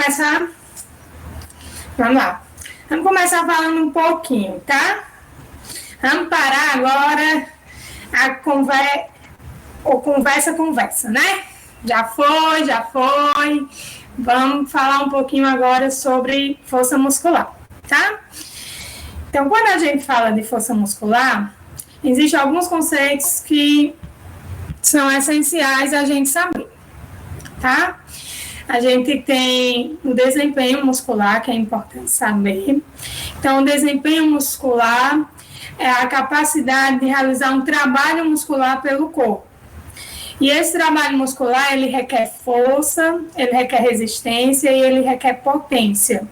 começar? Vamos lá. Vamos começar falando um pouquinho, tá? Vamos parar agora a conversa, né? Já foi. Vamos falar um pouquinho agora sobre força muscular, tá? Então, quando a gente fala de força muscular, existem alguns conceitos que são essenciais a gente saber, tá? A gente tem o desempenho muscular, que é importante saber. Então, o desempenho muscular é a capacidade de realizar um trabalho muscular pelo corpo. E esse trabalho muscular, ele requer força, ele requer resistência e ele requer potência.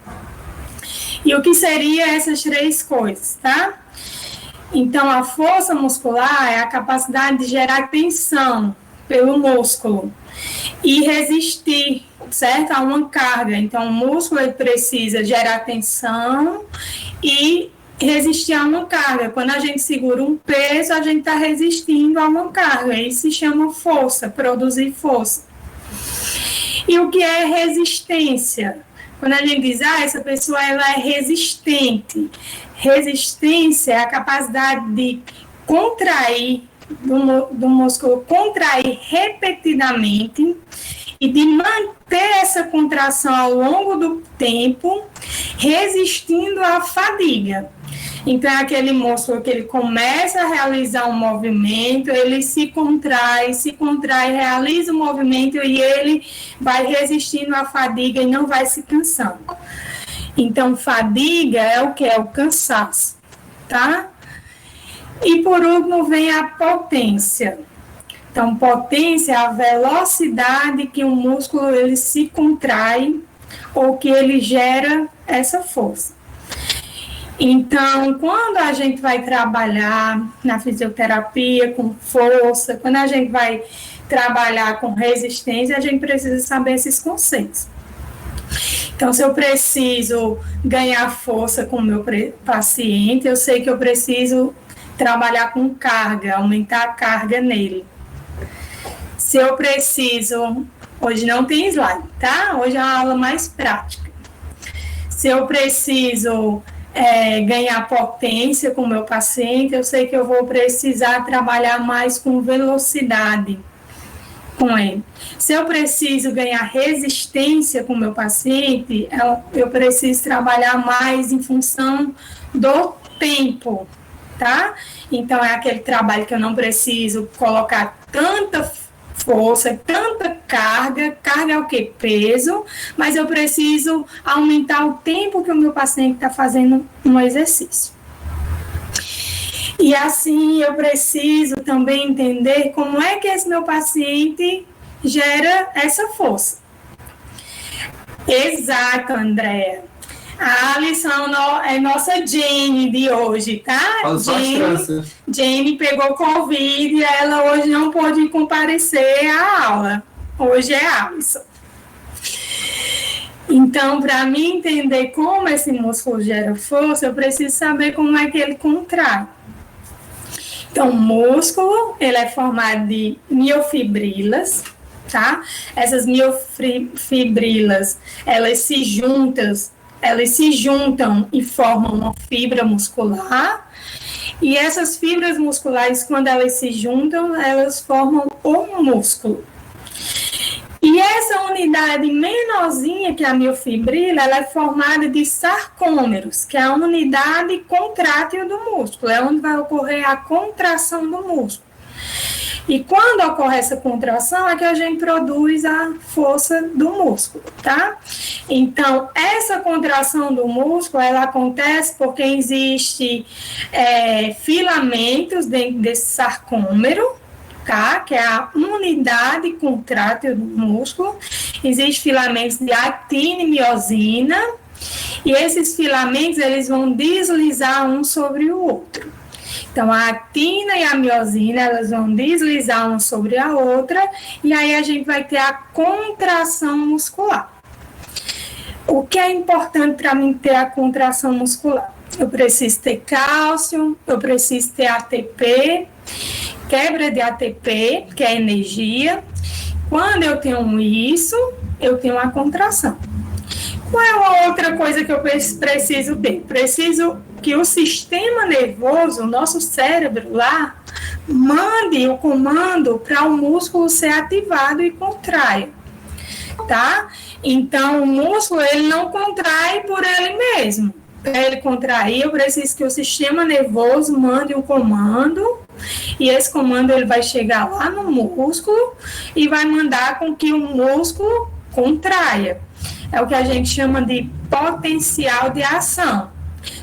E o que seriam essas três coisas, tá? Então, a força muscular é a capacidade de gerar tensão pelo músculo e resistir, certo? A uma carga. Então, o músculo ele precisa gerar tensão e resistir a uma carga. Quando a gente segura um peso, a gente está resistindo a uma carga. Isso se chama força, produzir força. E o que é resistência? Quando a gente diz, essa pessoa ela é resistente. Resistência é a capacidade de contrair, do músculo contrair repetidamente e de manter essa contração ao longo do tempo, resistindo à fadiga. Então, é aquele músculo que ele começa a realizar um movimento, ele se contrai, realiza o movimento e ele vai resistindo à fadiga e não vai se cansando. Então, fadiga é o que? É o cansaço, tá? E, por último, vem a potência. Então, potência é a velocidade que o músculo ele se contrai ou que ele gera essa força. Então, quando a gente vai trabalhar na fisioterapia com força, quando a gente vai trabalhar com resistência, a gente precisa saber esses conceitos. Então, se eu preciso ganhar força com o meu paciente, eu sei que eu preciso trabalhar com carga, aumentar a carga nele. Se eu preciso, hoje não tem slide, tá? Hoje é uma aula mais prática. Se eu preciso ganhar potência com o meu paciente, eu sei que eu vou precisar trabalhar mais com velocidade com ele. Se eu preciso ganhar resistência com o meu paciente, eu preciso trabalhar mais em função do tempo, tá? Então, é aquele trabalho que eu não preciso colocar tanta força, tanta carga é o quê? Peso, mas eu preciso aumentar o tempo que o meu paciente está fazendo um exercício. E assim, eu preciso também entender como é que esse meu paciente gera essa força. Exato, Andréa. A lição é nossa Jane de hoje, tá? Jane pegou Covid e ela hoje não pôde comparecer à aula. Hoje é a Alisson. Então, para mim entender como esse músculo gera força, eu preciso saber como é que ele contrai. Então, o músculo, ele é formado de miofibrilas, tá? Essas miofibrilas, elas se juntam e formam uma fibra muscular, e essas fibras musculares, quando elas se juntam, elas formam o músculo. E essa unidade menorzinha, que é a miofibrila, ela é formada de sarcômeros, que é a unidade contrátil do músculo, é onde vai ocorrer a contração do músculo. E quando ocorre essa contração, é que a gente produz a força do músculo, tá? Então, essa contração do músculo, ela acontece porque existe filamentos dentro desse sarcômero, tá? Que é a unidade contrátil do músculo. Existem filamentos de actina e miosina, e esses filamentos, eles vão deslizar um sobre o outro. Então, a actina e a miosina, elas vão deslizar uma sobre a outra, e aí a gente vai ter a contração muscular. O que é importante para mim ter a contração muscular? Eu preciso ter cálcio, eu preciso ter ATP, quebra de ATP, que é energia. Quando eu tenho isso, eu tenho a contração. Qual é a outra coisa que eu preciso ter? Preciso que o sistema nervoso, o nosso cérebro lá, mande o comando para o músculo ser ativado e contraia, tá? Então, o músculo, ele não contrai por ele mesmo. Para ele contrair, eu preciso que o sistema nervoso mande um comando, e esse comando ele vai chegar lá no músculo e vai mandar com que o músculo contraia. É o que a gente chama de potencial de ação.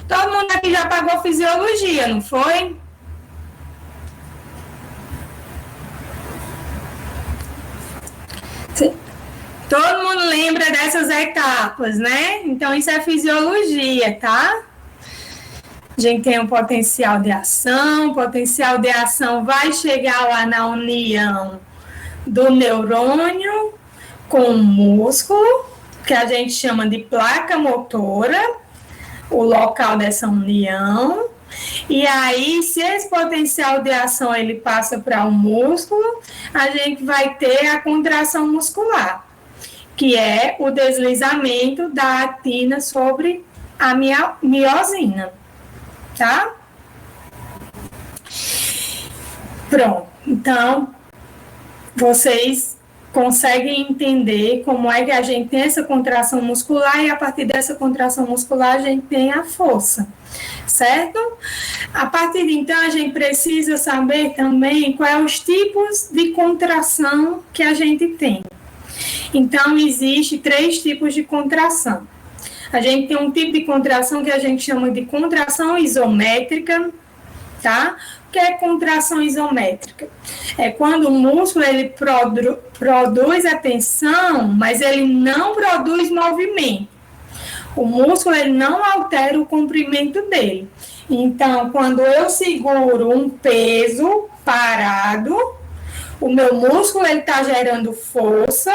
Todo mundo aqui já pagou fisiologia, não foi? Sim. Todo mundo lembra dessas etapas, né? Então, isso é fisiologia, tá? A gente tem um potencial de ação. O potencial de ação vai chegar lá na união do neurônio com o músculo, que a gente chama de placa motora, o local dessa união. E aí, se esse potencial de ação ele passa para o músculo, a gente vai ter a contração muscular, que é o deslizamento da actina sobre a miosina, tá? Pronto. Então, vocês conseguem entender como é que a gente tem essa contração muscular e a partir dessa contração muscular a gente tem a força, certo? A partir de então a gente precisa saber também quais os tipos de contração que a gente tem. Então, existe 3 tipos de contração. A gente tem um tipo de contração que a gente chama de contração isométrica, tá? O que é contração isométrica? É quando o músculo ele produz a tensão, mas ele não produz movimento. O músculo ele não altera o comprimento dele. Então, quando eu seguro um peso parado, o meu músculo ele está gerando força,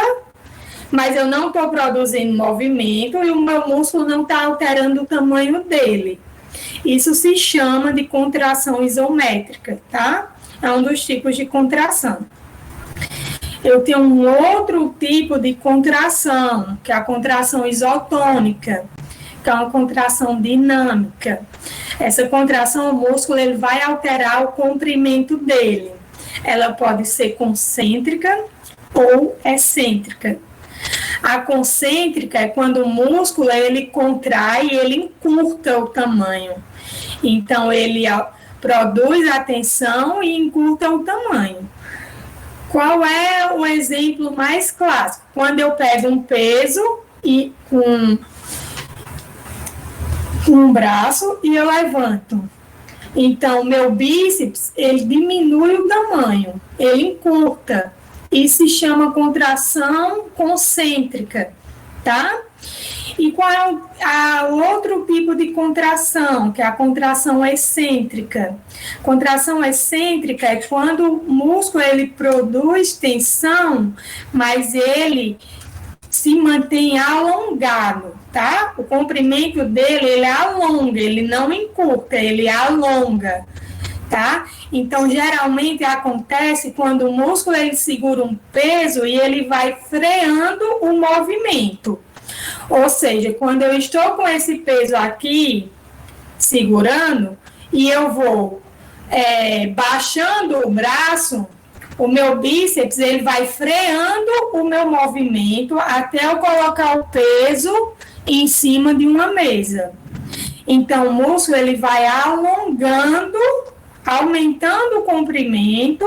mas eu não estou produzindo movimento e o meu músculo não está alterando o tamanho dele. Isso se chama de contração isométrica, tá? É um dos tipos de contração. Eu tenho um outro tipo de contração, que é a contração isotônica, que é uma contração dinâmica. Essa contração, o músculo ele vai alterar o comprimento dele. Ela pode ser concêntrica ou excêntrica. A concêntrica é quando o músculo ele contrai e ele encurta o tamanho. Então, ele produz a tensão e encurta o tamanho. Qual é o exemplo mais clássico? Quando eu pego um peso e com um braço e eu levanto. Então, meu bíceps, ele diminui o tamanho, ele encurta. Isso se chama contração concêntrica, tá? E qual é o outro tipo de contração, que é a contração excêntrica? Contração excêntrica é quando o músculo ele produz tensão, mas ele se mantém alongado, tá? O comprimento dele, ele alonga, ele não encurta, ele alonga, tá? Então, geralmente acontece quando o músculo ele segura um peso e ele vai freando o movimento. Ou seja, quando eu estou com esse peso aqui, segurando, e eu vou baixando o braço, o meu bíceps ele vai freando o meu movimento até eu colocar o peso em cima de uma mesa. Então, o músculo ele vai alongando, aumentando o comprimento,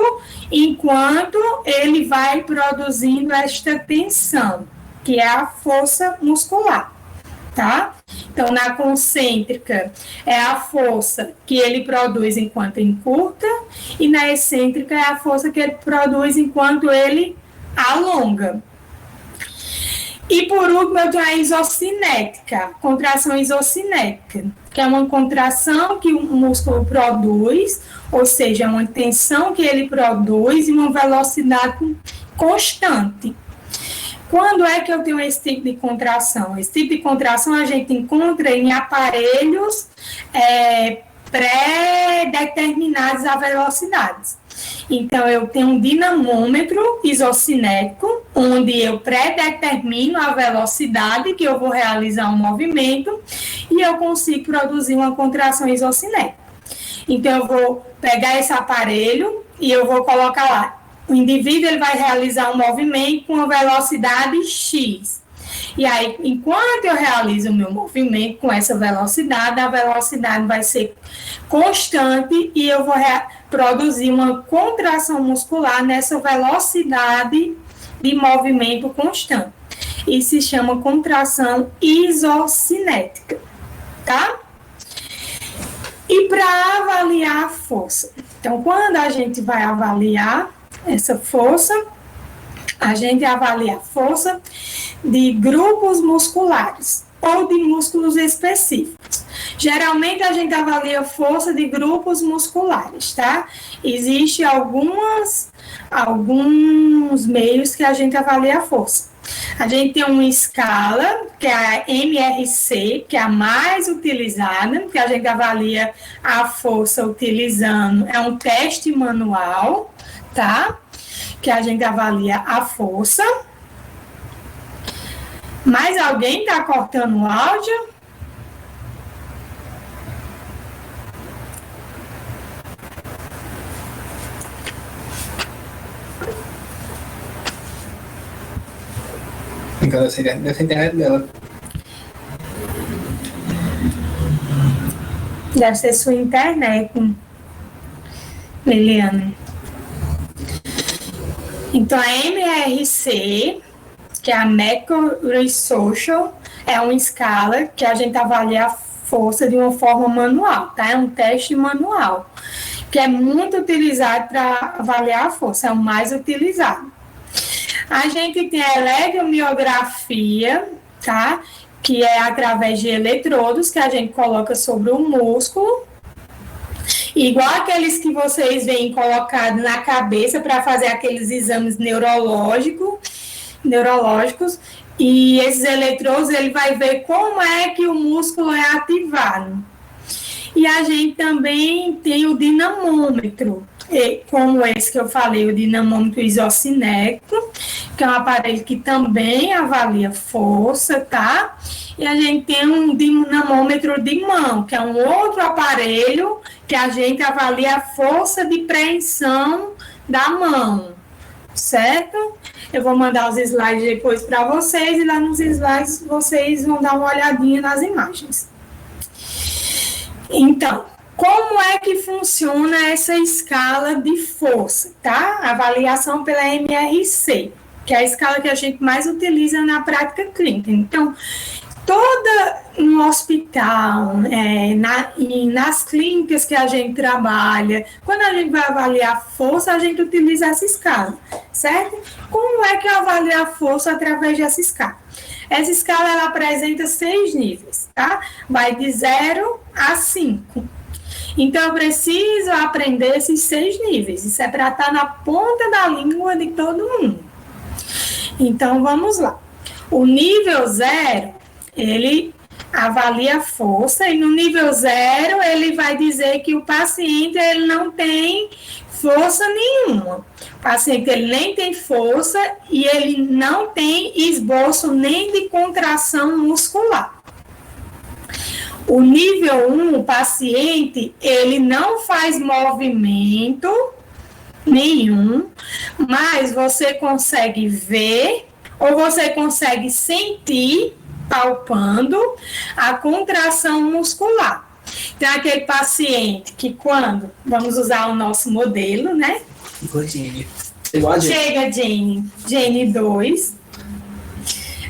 enquanto ele vai produzindo esta tensão, que é a força muscular, tá? Então, na concêntrica, é a força que ele produz enquanto encurta, e na excêntrica é a força que ele produz enquanto ele alonga. E, por último, eu tenho a isocinética, contração isocinética, que é uma contração que o músculo produz, ou seja, é uma tensão que ele produz em uma velocidade constante. Quando é que eu tenho esse tipo de contração? Esse tipo de contração a gente encontra em aparelhos pré-determinados a velocidades. Então, eu tenho um dinamômetro isocinético, onde eu predetermino a velocidade que eu vou realizar um movimento e eu consigo produzir uma contração isocinética. Então, eu vou pegar esse aparelho e eu vou colocar lá. O indivíduo ele vai realizar um movimento com uma velocidade X. E aí, enquanto eu realizo o meu movimento com essa velocidade, a velocidade vai ser constante e eu vou produzir uma contração muscular nessa velocidade de movimento constante. Isso se chama contração isocinética, tá? E para avaliar a força. Então, quando a gente vai avaliar essa força, a gente avalia a força de grupos musculares ou de músculos específicos. Geralmente a gente avalia a força de grupos musculares, tá? Existem alguns meios que a gente avalia a força. A gente tem uma escala, que é a MRC, que é a mais utilizada, que a gente avalia a força utilizando, é um teste manual, tá? Que a gente avalia a força. Mais alguém está cortando o áudio? Dessa internet dela. Deve ser sua internet, Liliana. Então, a MRC, que é a Mercury Social, é uma escala que a gente avalia a força de uma forma manual, tá? É um teste manual, que é muito utilizado para avaliar a força, é o mais utilizado. A gente tem a eletromiografia, tá? Que é através de eletrodos que a gente coloca sobre o músculo, igual aqueles que vocês veem colocados na cabeça para fazer aqueles exames neurológicos, e esses eletrodos ele vai ver como é que o músculo é ativado. E a gente também tem o dinamômetro, como esse que eu falei, o dinamômetro isocinético, que é um aparelho que também avalia força, tá? E a gente tem um dinamômetro de mão, que é um outro aparelho que a gente avalia a força de preensão da mão, certo? Eu vou mandar os slides depois para vocês, e lá nos slides vocês vão dar uma olhadinha nas imagens. Então, como é que funciona essa escala de força, tá? Avaliação pela MRC, que é a escala que a gente mais utiliza na prática clínica. Então, no hospital, nas clínicas que a gente trabalha, quando a gente vai avaliar a força, a gente utiliza essa escala, certo? Como é que eu avalio a força através dessa escala? Essa escala, ela apresenta 6 níveis, tá? Vai de 0 a 5. Então, eu preciso aprender esses 6 níveis. Isso é para estar na ponta da língua de todo mundo. Então, vamos lá. O nível 0, ele avalia a força, e no nível 0, ele vai dizer que o paciente ele não tem força nenhuma. O paciente ele nem tem força e ele não tem esboço nem de contração muscular. O nível 1, o paciente, ele não faz movimento nenhum, mas você consegue ver ou você consegue sentir, palpando, a contração muscular. Então, aquele paciente que quando, vamos usar o nosso modelo, né? Chega, Jane 2.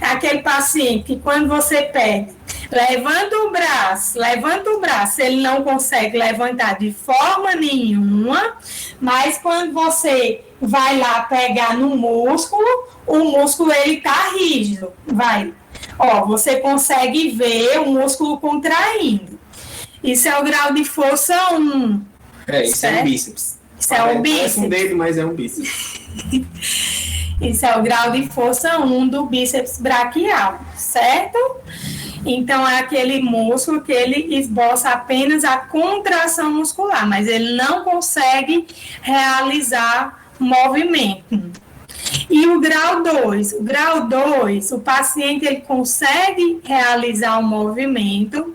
Aquele paciente que quando você pega, levanta o braço, ele não consegue levantar de forma nenhuma, mas quando você vai lá pegar no músculo, o músculo ele tá rígido, você consegue ver o músculo contraindo. Isso é o grau de força 1. Isso certo? É um bíceps. Isso é o bíceps. Parece um dedo, mas é um bíceps. Isso é o grau de força 1 do bíceps braquial, certo? Então, é aquele músculo que ele esboça apenas a contração muscular, mas ele não consegue realizar movimento. E o grau 2? O grau 2, o paciente ele consegue realizar o movimento,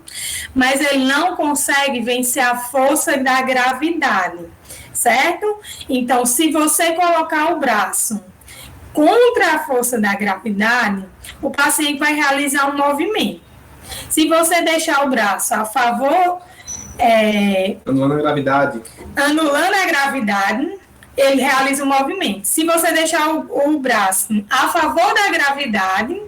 mas ele não consegue vencer a força da gravidade, certo? Então, se você colocar o braço contra a força da gravidade, o paciente vai realizar um movimento. Se você deixar o braço a favor... Anulando a gravidade. Anulando a gravidade, ele realiza um movimento. Se você deixar o braço a favor da gravidade,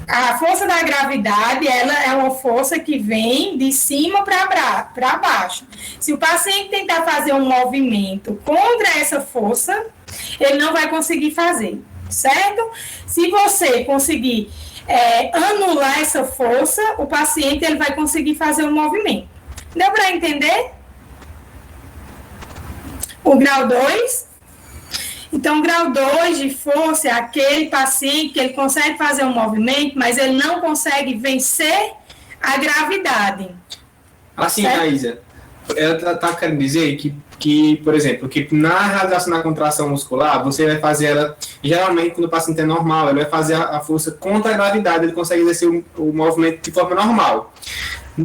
a força da gravidade, ela é uma força que vem de cima para baixo. Se o paciente tentar fazer um movimento contra essa força, ele não vai conseguir fazer, certo? Se você conseguir anular essa força, o paciente ele vai conseguir fazer um movimento. Deu para entender? O grau 2? Então, o grau 2 de força é aquele paciente que ele consegue fazer um movimento, mas ele não consegue vencer a gravidade. Assim, Raíza, ela tá querendo dizer que, por exemplo, que na realização da contração muscular, você vai fazer ela, geralmente, quando o paciente é normal, ele vai fazer a força contra a gravidade, ele consegue exercer o movimento de forma normal.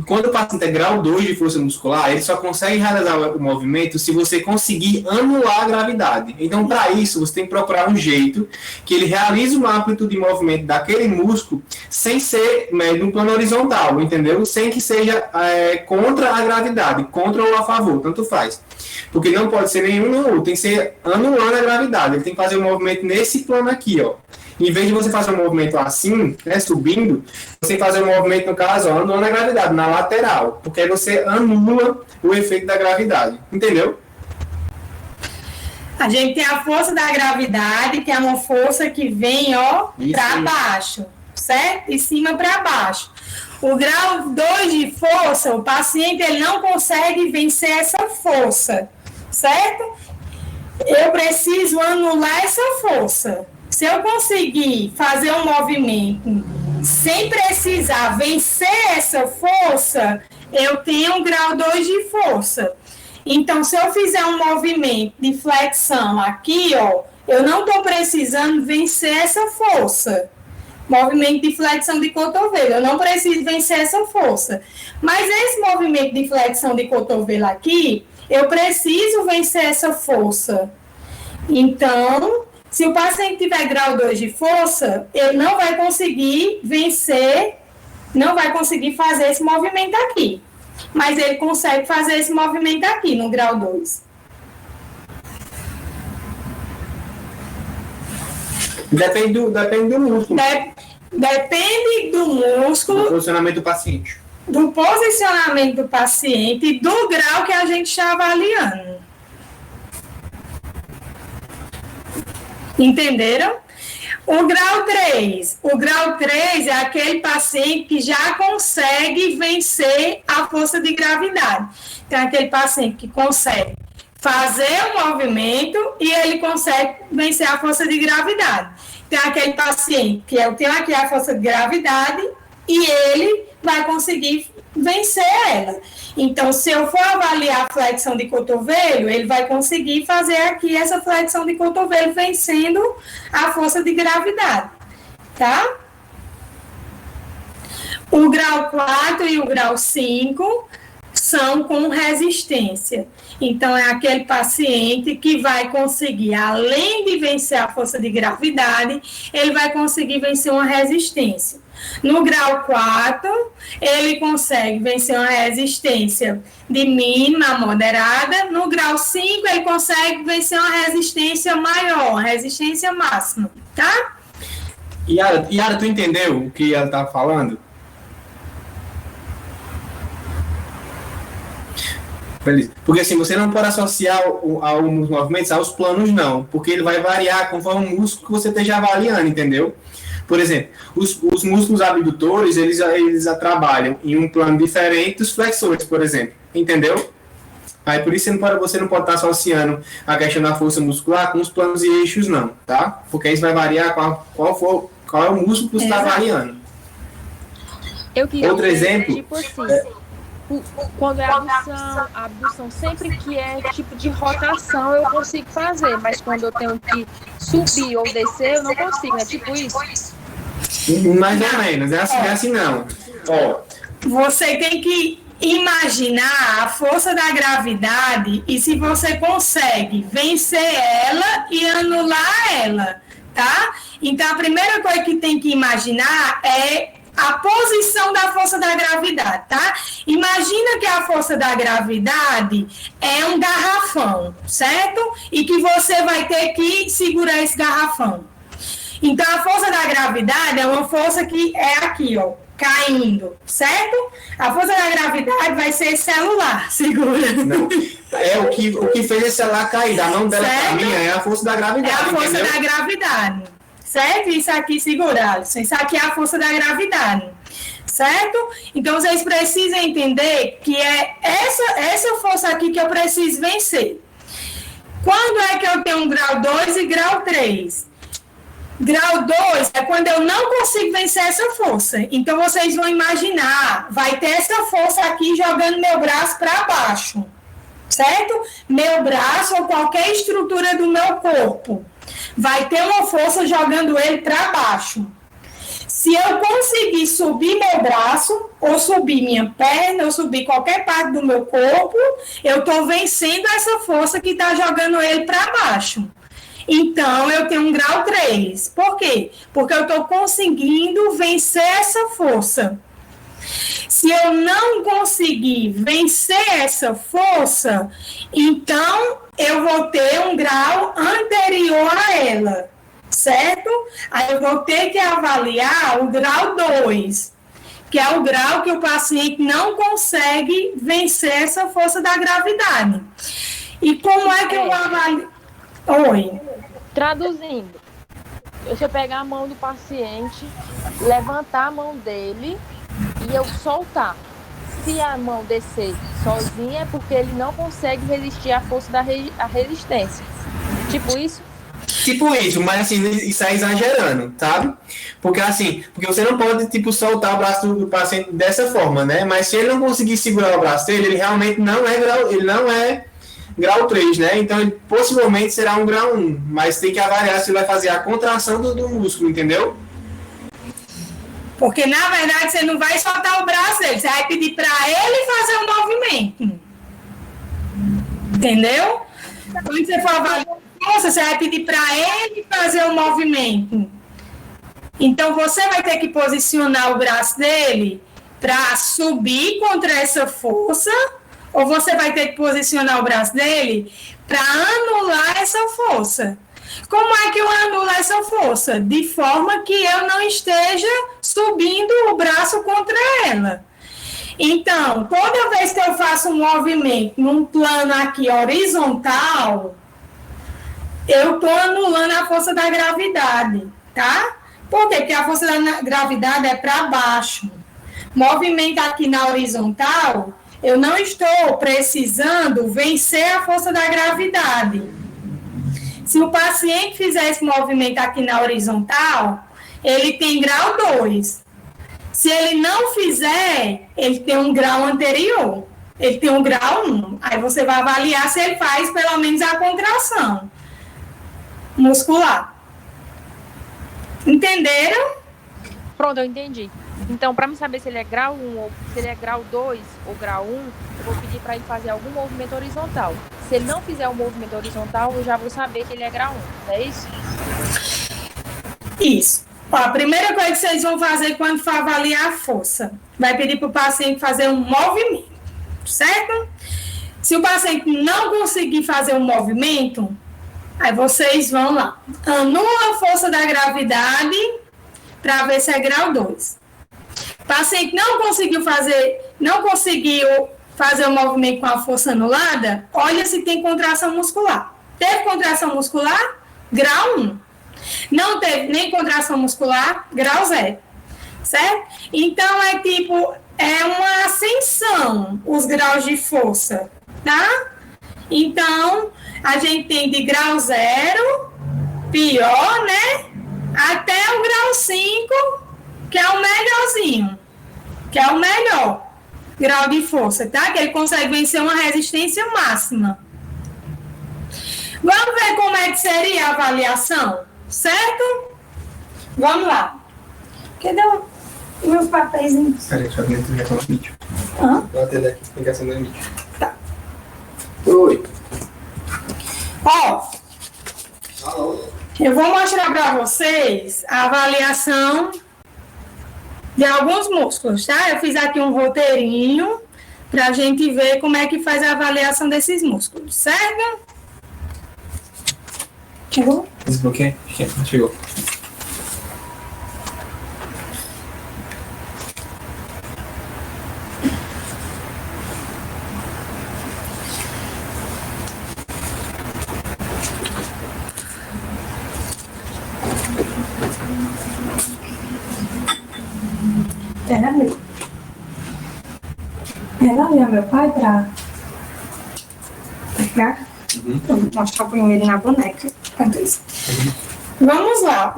Quando o paciente é grau 2 de força muscular, ele só consegue realizar o movimento se você conseguir anular a gravidade. Então, para isso, você tem que procurar um jeito que ele realize uma amplitude de movimento daquele músculo sem ser no plano horizontal, entendeu? Sem que seja contra a gravidade, contra ou a favor, tanto faz. Porque não pode ser nenhum nem outro, tem que ser anulando a gravidade. Ele tem que fazer um movimento nesse plano aqui, ó. Em vez de você fazer um movimento assim, né, subindo, você fazer um movimento, no caso, anulando a gravidade, na lateral. Porque aí você anula o efeito da gravidade. Entendeu? A gente tem a força da gravidade, que é uma força que vem, ó, para baixo, certo? De cima para baixo. O grau 2 de força, o paciente ele não consegue vencer essa força, certo? Eu preciso anular essa força. Se eu conseguir fazer um movimento sem precisar vencer essa força, eu tenho um grau 2 de força. Então, se eu fizer um movimento de flexão aqui, ó, eu não estou precisando vencer essa força. Movimento de flexão de cotovelo, eu não preciso vencer essa força. Mas esse movimento de flexão de cotovelo aqui, eu preciso vencer essa força. Então, se o paciente tiver grau 2 de força, ele não vai conseguir vencer, não vai conseguir fazer esse movimento aqui. Mas ele consegue fazer esse movimento aqui, no grau 2. Depende do músculo. Depende do músculo. Do posicionamento do paciente. Do posicionamento do paciente e do grau que a gente está avaliando. Entenderam? O grau 3. O grau 3 é aquele paciente que já consegue vencer a força de gravidade. Então, é aquele paciente que consegue fazer o movimento e ele consegue vencer a força de gravidade. Tem aquele paciente que eu tenho aqui a força de gravidade e ele vai conseguir vencer ela. Então, se eu for avaliar a flexão de cotovelo, ele vai conseguir fazer aqui essa flexão de cotovelo vencendo a força de gravidade, tá? O grau 4 e o grau 5 são com resistência. Então, é aquele paciente que vai conseguir, além de vencer a força de gravidade, ele vai conseguir vencer uma resistência. No grau 4, ele consegue vencer uma resistência de mínima a moderada. No grau 5, ele consegue vencer uma resistência maior, uma resistência máxima, tá? Yara, tu entendeu o que ela tá falando? Porque assim, você não pode associar os movimentos aos planos, não. Porque ele vai variar conforme o músculo que você esteja avaliando, entendeu? Por exemplo, os músculos abdutores, eles trabalham em um plano diferente dos flexores, por exemplo. Entendeu? Aí por isso você não pode estar associando a questão da força muscular com os planos e eixos, não, tá? Porque isso vai variar qual é o músculo que você está avaliando. Eu queria Outro exemplo, tipo assim, quando é a abdução, sempre que é tipo de rotação eu consigo fazer, mas quando eu tenho que subir ou descer, eu não consigo, é tipo isso? mais ou menos, é assim não. Ó, você tem que imaginar a força da gravidade e se você consegue vencer ela e anular ela, tá? Então, a primeira coisa que tem que imaginar é a posição da força da gravidade, tá? Imagina que a força da gravidade é um garrafão, certo? E que você vai ter que segurar esse garrafão. Então, a força da gravidade é uma força que é aqui, ó, caindo, certo? A força da gravidade vai ser celular, segura. Não. É o que fez esse celular cair, da mão dela pra mim, é a força da gravidade. É a força entendeu? da gravidade, certo? Isso aqui, segura, isso aqui é a força da gravidade, certo? Então, vocês precisam entender que é essa força aqui que eu preciso vencer. Quando é que eu tenho um grau 2 e grau 3? Grau 2 é quando eu não consigo vencer essa força. Então, vocês vão imaginar, vai ter essa força aqui jogando meu braço para baixo, certo? Meu braço ou qualquer estrutura do meu corpo vai ter uma força jogando ele para baixo. Se eu conseguir subir meu braço, ou subir minha perna, ou subir qualquer parte do meu corpo, eu estou vencendo essa força que está jogando ele para baixo. Então, eu tenho um grau 3. Por quê? Porque eu estou conseguindo vencer essa força. Se eu não conseguir vencer essa força, então eu vou ter um grau anterior a ela, certo? Aí eu vou ter que avaliar o grau 2, que é o grau que o paciente não consegue vencer essa força da gravidade. E como é que eu avalio? Oi. Traduzindo, se eu pegar a mão do paciente, levantar a mão dele e eu soltar. Se a mão descer sozinha, é porque ele não consegue resistir à força da resistência. Tipo isso? Tipo isso, mas assim, isso é exagerando, sabe? Porque assim, porque você não pode, tipo, soltar o braço do paciente dessa forma, né? Mas se ele não conseguir segurar o braço dele, ele realmente não é grau 3, né? Então, ele possivelmente será um grau 1, mas tem que avaliar se vai fazer a contração do músculo, entendeu? Porque, na verdade, você não vai soltar o braço dele, você vai pedir para ele fazer o movimento. Entendeu? Quando você for avaliar a força, você vai pedir para ele fazer o movimento. Então, você vai ter que posicionar o braço dele para subir contra essa força, ou você vai ter que posicionar o braço dele para anular essa força. Como é que eu anulo essa força? De forma que eu não esteja subindo o braço contra ela. Então, toda vez que eu faço um movimento num plano aqui horizontal, eu estou anulando a força da gravidade, tá? Por quê? Porque a força da gravidade é para baixo. Movimento aqui na horizontal, eu não estou precisando vencer a força da gravidade. Se o paciente fizer esse movimento aqui na horizontal, ele tem grau 2. Se ele não fizer, ele tem um grau anterior. Ele tem um grau 1. Aí você vai avaliar se ele faz pelo menos a contração muscular. Entenderam? Pronto, eu entendi. Então, para me saber se ele é grau 1 ou se ele é grau 2 ou grau 1, eu vou pedir para ele fazer algum movimento horizontal. Se ele não fizer o movimento horizontal, eu já vou saber que ele é grau 1, é isso? Isso. Ó, a primeira coisa que vocês vão fazer quando for avaliar a força, vai pedir para o paciente fazer um movimento, certo? Se o paciente não conseguir fazer um movimento, aí vocês vão lá, anula a força da gravidade para ver se é grau 2. O paciente não conseguiu fazer o movimento com a força anulada, olha se tem contração muscular. Teve contração muscular? Grau 1. Não teve nem contração muscular? Grau 0. Certo? Então, é uma ascensão os graus de força, tá? Então, a gente tem de grau 0, pior, né? Até o grau 5, que é o melhorzinho. que é o melhor grau de força, tá? Que ele consegue vencer uma resistência máxima. Vamos ver como é que seria a avaliação, certo? Vamos lá. Cadê meus papéis? Peraí, deixa eu ver se ligação no vídeo. Vou atender aqui a ligação no vídeo. Tá. Oi. Ó, Alô. eu vou mostrar para vocês a avaliação de alguns músculos, tá? Eu fiz aqui um roteirinho para a gente ver como é que faz a avaliação desses músculos, certo? Chegou? Desbloqueei? Chegou. Ela é meu pai pra cá. Eu vou mostrar primeiro na boneca. Enquanto isso. Vamos lá.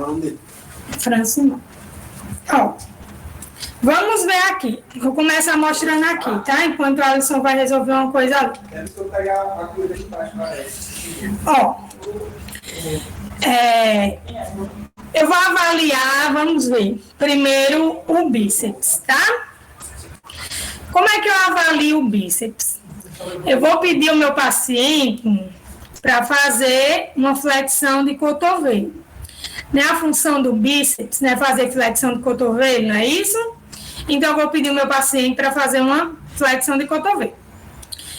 Francima. Ó. Vamos ver aqui. Vou começar mostrando aqui, tá? Enquanto o Alisson vai resolver uma coisa ali. Ó. Eu vou avaliar, vamos ver. Primeiro o bíceps, tá? Como é que eu avalio o bíceps? Eu vou pedir ao meu paciente para fazer uma flexão de cotovelo. Né? A função do bíceps, né? Fazer flexão de cotovelo, não é isso? Então, eu vou pedir ao meu paciente para fazer uma flexão de cotovelo.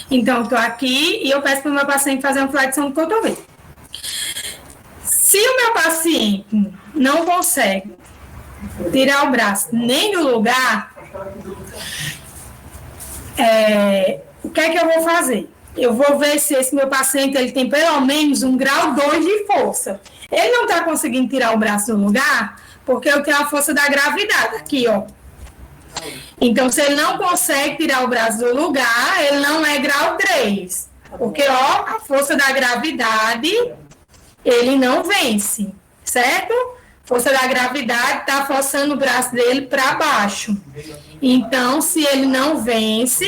Então, eu estou aqui e eu peço para o meu paciente fazer uma flexão de cotovelo. Se o meu paciente não consegue tirar o braço nem do lugar, o que é que eu vou fazer? Eu vou ver se esse meu paciente ele tem pelo menos um grau 2 de força. Ele não está conseguindo tirar o braço do lugar porque eu tenho a força da gravidade aqui, ó. Então, se ele não consegue tirar o braço do lugar, ele não é grau 3. Porque, ó, a força da gravidade, ele não vence, certo? Força da gravidade está forçando o braço dele para baixo. Então, se ele não vence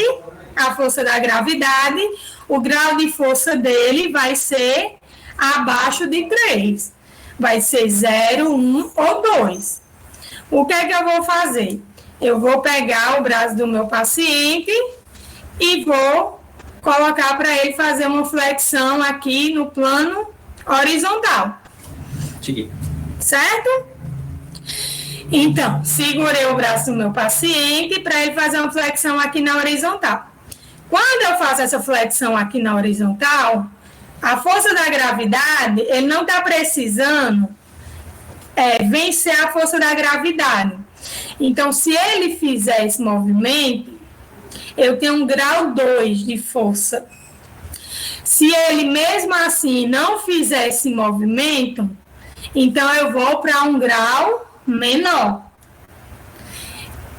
a força da gravidade, o grau de força dele vai ser abaixo de 3. Vai ser 0, 1 ou 2. O que é que eu vou fazer? Eu vou pegar o braço do meu paciente e vou colocar para ele fazer uma flexão aqui no plano horizontal. Cheguei. Certo? Então, segurei o braço do meu paciente para ele fazer uma flexão aqui na horizontal. Quando eu faço essa flexão aqui na horizontal, a força da gravidade, ele não está precisando vencer a força da gravidade. Então, se ele fizer esse movimento, eu tenho um grau 2 de força. Se ele mesmo assim não fizer esse movimento, então eu vou para um grau menor.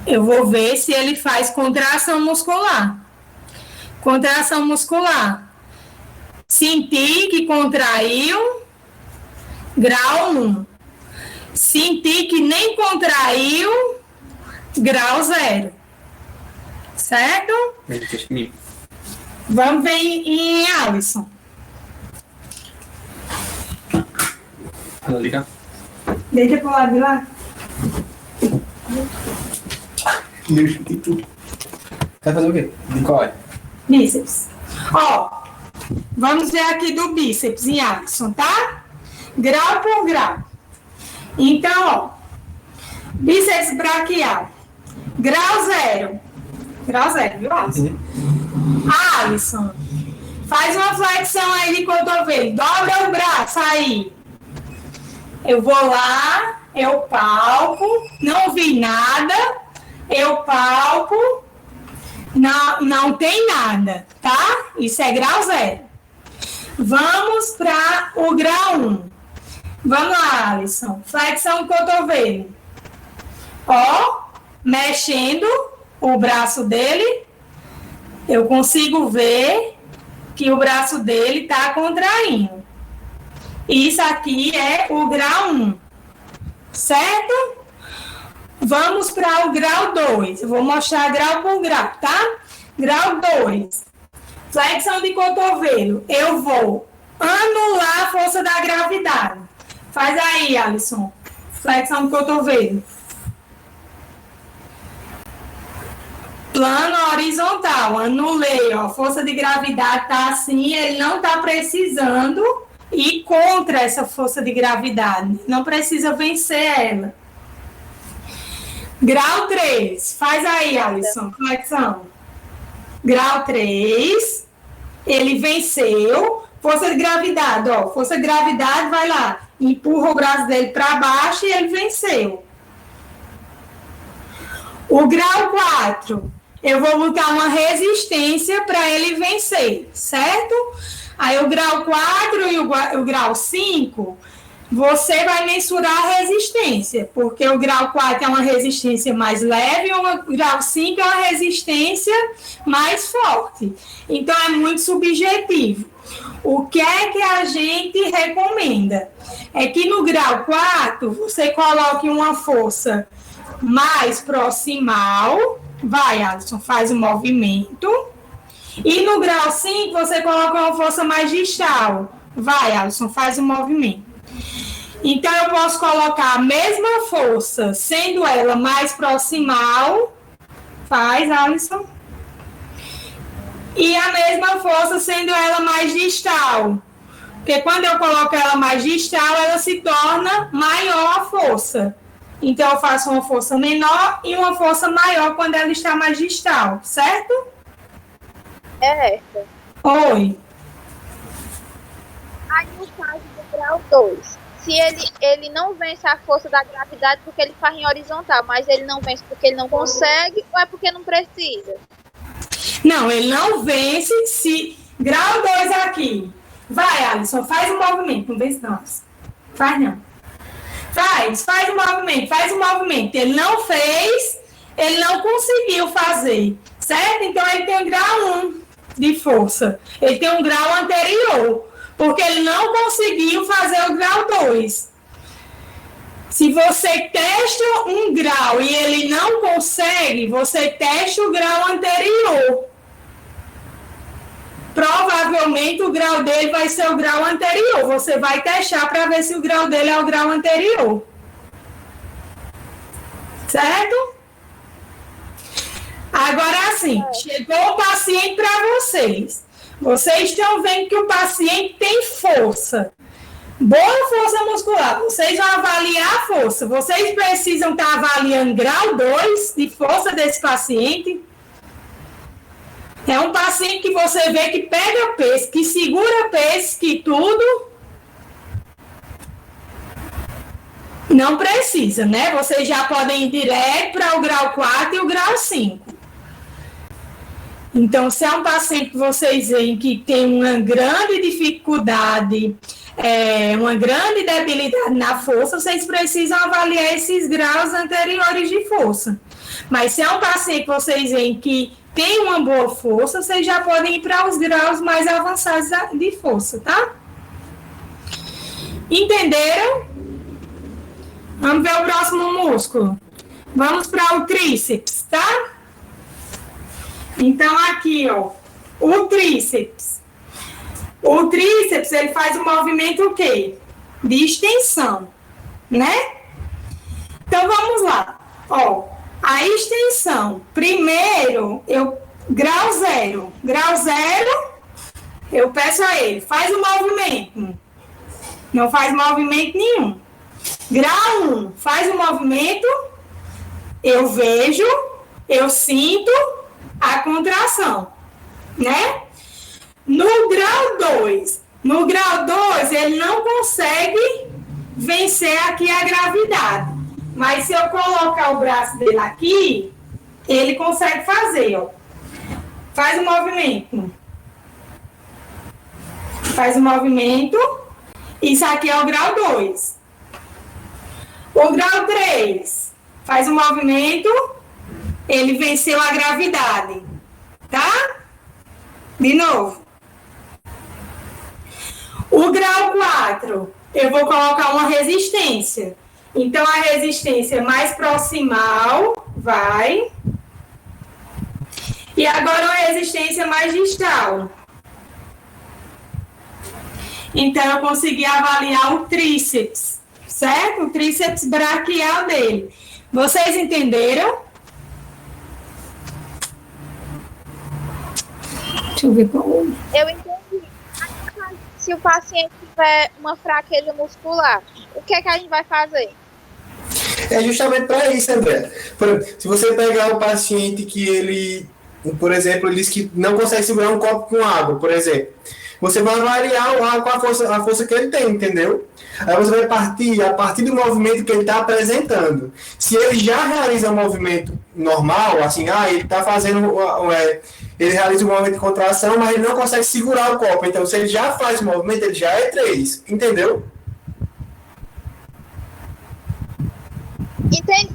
Eu vou ver se ele faz contração muscular. Contração muscular. Senti que contraiu, grau 1. Senti que nem contraiu, grau 0. Certo? Vamos ver em Alisson. Liga. Deixa pro lado de lá. Deixa e tudo. Vai fazer o quê? De qual é? Bíceps. Ó, vamos ver aqui do bíceps em Alisson, tá? Grau por grau. Então, ó, bíceps braquial. Grau 0. Grau 0, viu, Alisson? Alisson, faz uma flexão aí de cotovelo. Dobra o braço aí. Eu vou lá, eu palpo, não vi nada, eu palpo, não tem nada, tá? Isso é grau 0. Vamos para o grau 1. Vamos lá, Alisson. Flexão de cotovelo. Ó, mexendo o braço dele, eu consigo ver que o braço dele está contraindo. Isso aqui é o grau 1, certo? Vamos para o grau 2. Eu vou mostrar grau por grau, tá? Grau 2. Flexão de cotovelo. Eu vou anular a força da gravidade. Faz aí, Alisson. Flexão de cotovelo. Plano horizontal. Anulei, ó. Força de gravidade tá assim, ele não tá precisando ir contra essa força de gravidade. Não precisa vencer ela. Grau 3. Faz aí, Alisson. Flexão. Grau 3. Ele venceu. Força de gravidade, ó. Força de gravidade, vai lá. Empurra o braço dele para baixo e ele venceu. O grau 4. Eu vou botar uma resistência para ele vencer, certo? Aí o grau 4 e o grau 5, você vai mensurar a resistência, porque o grau 4 é uma resistência mais leve e o grau 5 é uma resistência mais forte. Então, é muito subjetivo. O que é que a gente recomenda? É que no grau 4, você coloque uma força mais proximal. Vai, Alisson, faz o movimento. E no grau 5, você coloca uma força mais distal. Vai, Alisson, faz o movimento. Então, eu posso colocar a mesma força, sendo ela mais proximal. Faz, Alisson. E a mesma força, sendo ela mais distal. Porque quando eu coloco ela mais distal, ela se torna maior a força. Então, eu faço uma força menor e uma força maior quando ela está mais distal, certo? Certo. Oi. Aí, no caso do grau 2, se ele não vence a força da gravidade porque ele faz em horizontal, mas ele não vence porque ele não consegue ou é porque não precisa? Não, ele não vence se... Grau 2 aqui. Vai, Alisson, faz o movimento. Não vence, não. Faz, não. Faz o movimento. Ele não fez, ele não conseguiu fazer, certo? Então, ele tem o grau 1 de força. Ele tem um grau anterior, porque ele não conseguiu fazer o grau 2. Se você testa um grau e ele não consegue, você testa o grau anterior. Provavelmente o grau dele vai ser o grau anterior. Você vai testar para ver se o grau dele é o grau anterior. Certo? Agora sim, chegou o paciente para vocês. Vocês estão vendo que o paciente tem força. Boa força muscular. Vocês vão avaliar a força. Vocês precisam estar avaliando grau 2 de força desse paciente. É um paciente que você vê que pega peso, que segura peso, que tudo. Não precisa, né? Vocês já podem ir direto para o grau 4 e o grau 5. Então, se é um paciente que vocês veem que tem uma grande dificuldade, uma grande debilidade na força, vocês precisam avaliar esses graus anteriores de força. Mas se é um paciente que vocês veem que tem uma boa força, vocês já podem ir para os graus mais avançados de força, tá? Entenderam? Vamos ver o próximo músculo. Vamos para o tríceps, tá? Então, aqui, ó, o tríceps. O tríceps, ele faz um movimento o quê? De extensão, né? Então, vamos lá. Ó, a extensão. Primeiro, grau 0. Grau 0, eu peço a ele, faz o movimento. Não faz movimento nenhum. Grau 1, faz o movimento. Eu vejo, eu sinto a contração, né? No grau 2, ele não consegue vencer aqui a gravidade. Mas se eu colocar o braço dele aqui, ele consegue fazer, ó. Faz o movimento. Faz o movimento. Isso aqui é o grau 2. O grau 3, faz o movimento. Ele venceu a gravidade, tá? De novo. O grau 4, eu vou colocar uma resistência. Então, a resistência mais proximal vai. E agora, uma resistência mais distal. Então, eu consegui avaliar o tríceps, certo? O tríceps braquial dele. Vocês entenderam? Deixa eu ver qual. Eu entendi. Se o paciente tiver uma fraqueza muscular, o que é que a gente vai fazer? É justamente para isso, André. Se você pegar o paciente que ele, por exemplo, ele diz que não consegue segurar um copo com água, por exemplo, você vai avaliar o ar com a força que ele tem, entendeu? Aí você vai partir a partir do movimento que ele está apresentando. Se ele já realiza um movimento normal, assim, ele está fazendo, ele realiza um movimento de contração, mas ele não consegue segurar o copo. Então, se ele já faz o movimento, ele já é 3, entendeu?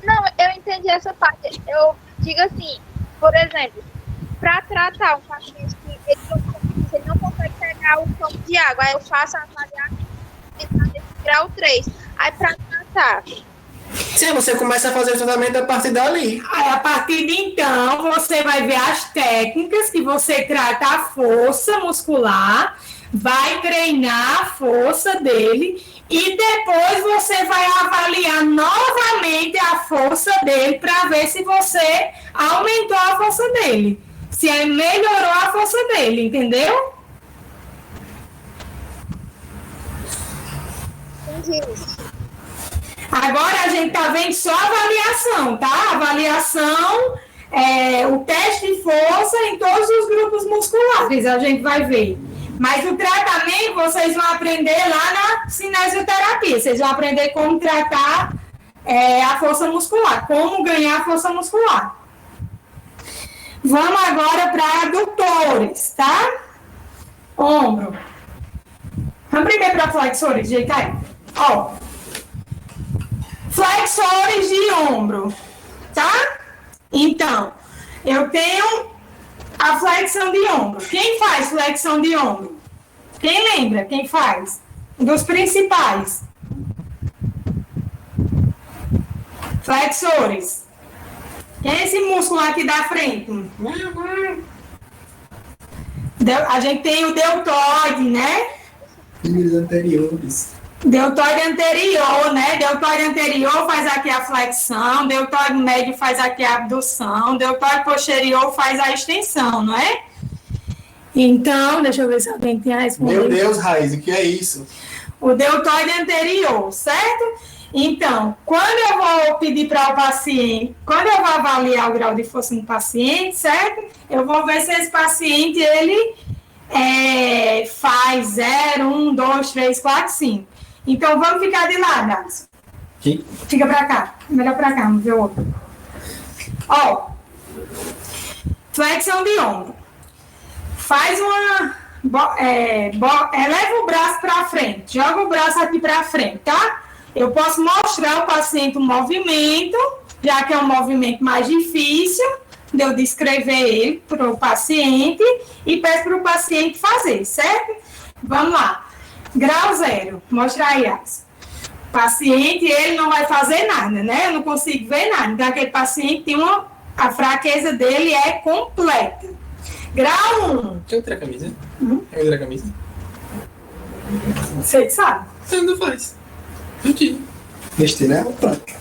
Não, eu entendi essa parte. Eu digo assim, por exemplo, para tratar um paciente que ele não consegue pegar um copo de água, aí eu faço a avaliação de grau 3. Aí para tratar. Sim, você começa a fazer o tratamento a partir dali. Aí, a partir de então, você vai ver as técnicas que você trata a força muscular, vai treinar a força dele e depois você vai avaliar novamente a força dele para ver se você aumentou a força dele, se ele melhorou a força dele, entendeu? Entendi. Agora a gente tá vendo só a avaliação, tá? Avaliação, o teste de força em todos os grupos musculares, a gente vai ver. Mas o tratamento vocês vão aprender lá na cinesioterapia. Vocês vão aprender como tratar a força muscular, como ganhar força muscular. Vamos agora para adutores, tá? Ombro. Vamos primeiro para flexores, gente aí. Ó. Flexores de ombro, tá? Então, eu tenho a flexão de ombro. Quem faz flexão de ombro? Quem lembra? Quem faz? Dos principais. Flexores. Quem é esse músculo aqui da frente? A gente tem o deltoide, né? Os anteriores. Deltoide anterior, né? Deltoide anterior faz aqui a flexão, deltoide médio faz aqui a abdução, deltoide posterior faz a extensão, não é? Então, deixa eu ver se alguém tem a responder. Meu Deus, Raiz, o que é isso? O deltoide anterior, certo? Então, quando eu vou pedir para o paciente, quando eu vou avaliar o grau de força no paciente, certo? Eu vou ver se esse paciente, ele faz 0, 1, 2, 3, 4, 5. Então, vamos ficar de lado, Alisson. Fica para cá. Melhor para cá, vamos ver o outro. Ó. Flexão de ombro. Faz uma... eleva o braço para frente. Joga o braço aqui para frente, tá? Eu posso mostrar ao paciente o movimento, já que é um movimento mais difícil, de eu descrever ele para o paciente e peço para o paciente fazer, certo? Vamos lá. Grau 0. Mostra aí, Alisson. O paciente, ele não vai fazer nada, né? Eu não consigo ver nada. Então, aquele paciente tem a fraqueza dele é completa. Grau 1. Deixa eu tirar a camisa. Eu tirar a camisa. Você que sabe. Você não faz. Eu tiro. Besteira é pronto.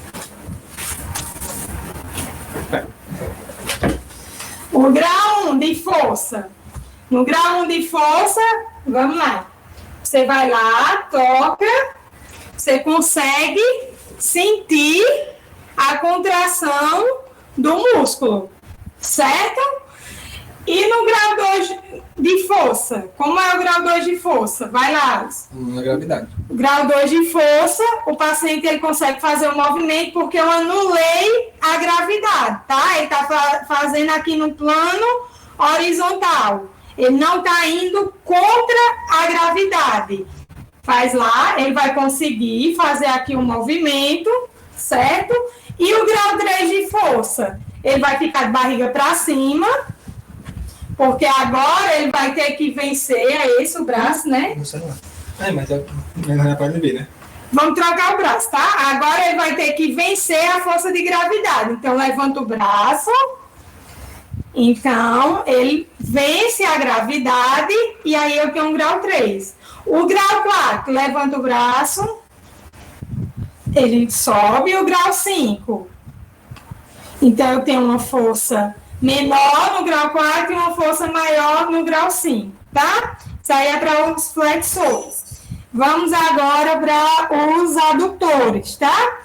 O grau 1 de força. No grau 1 de força, vamos lá. Você vai lá, toca, você consegue sentir a contração do músculo, certo? E no grau 2 de força, como é o grau 2 de força? Vai lá, Alisson. Na gravidade. O grau 2 de força, o paciente ele consegue fazer o movimento porque eu anulei a gravidade, tá? Ele está fazendo aqui no plano horizontal. Ele não está indo contra a gravidade. Faz lá, ele vai conseguir fazer aqui um movimento, certo? E o grau 3 de força, ele vai ficar de barriga para cima, porque agora ele vai ter que vencer, é esse o braço, né? No celular. Mas não pode ver, né? Vamos trocar o braço, tá? Agora ele vai ter que vencer a força de gravidade. Então, levanta o braço. Então, ele vence a gravidade e aí eu tenho um grau 3. O grau 4, levanta o braço. Ele sobe o grau 5. Então, eu tenho uma força menor no grau 4 e uma força maior no grau 5, tá? Isso aí é para os flexores. Vamos agora para os adutores, tá?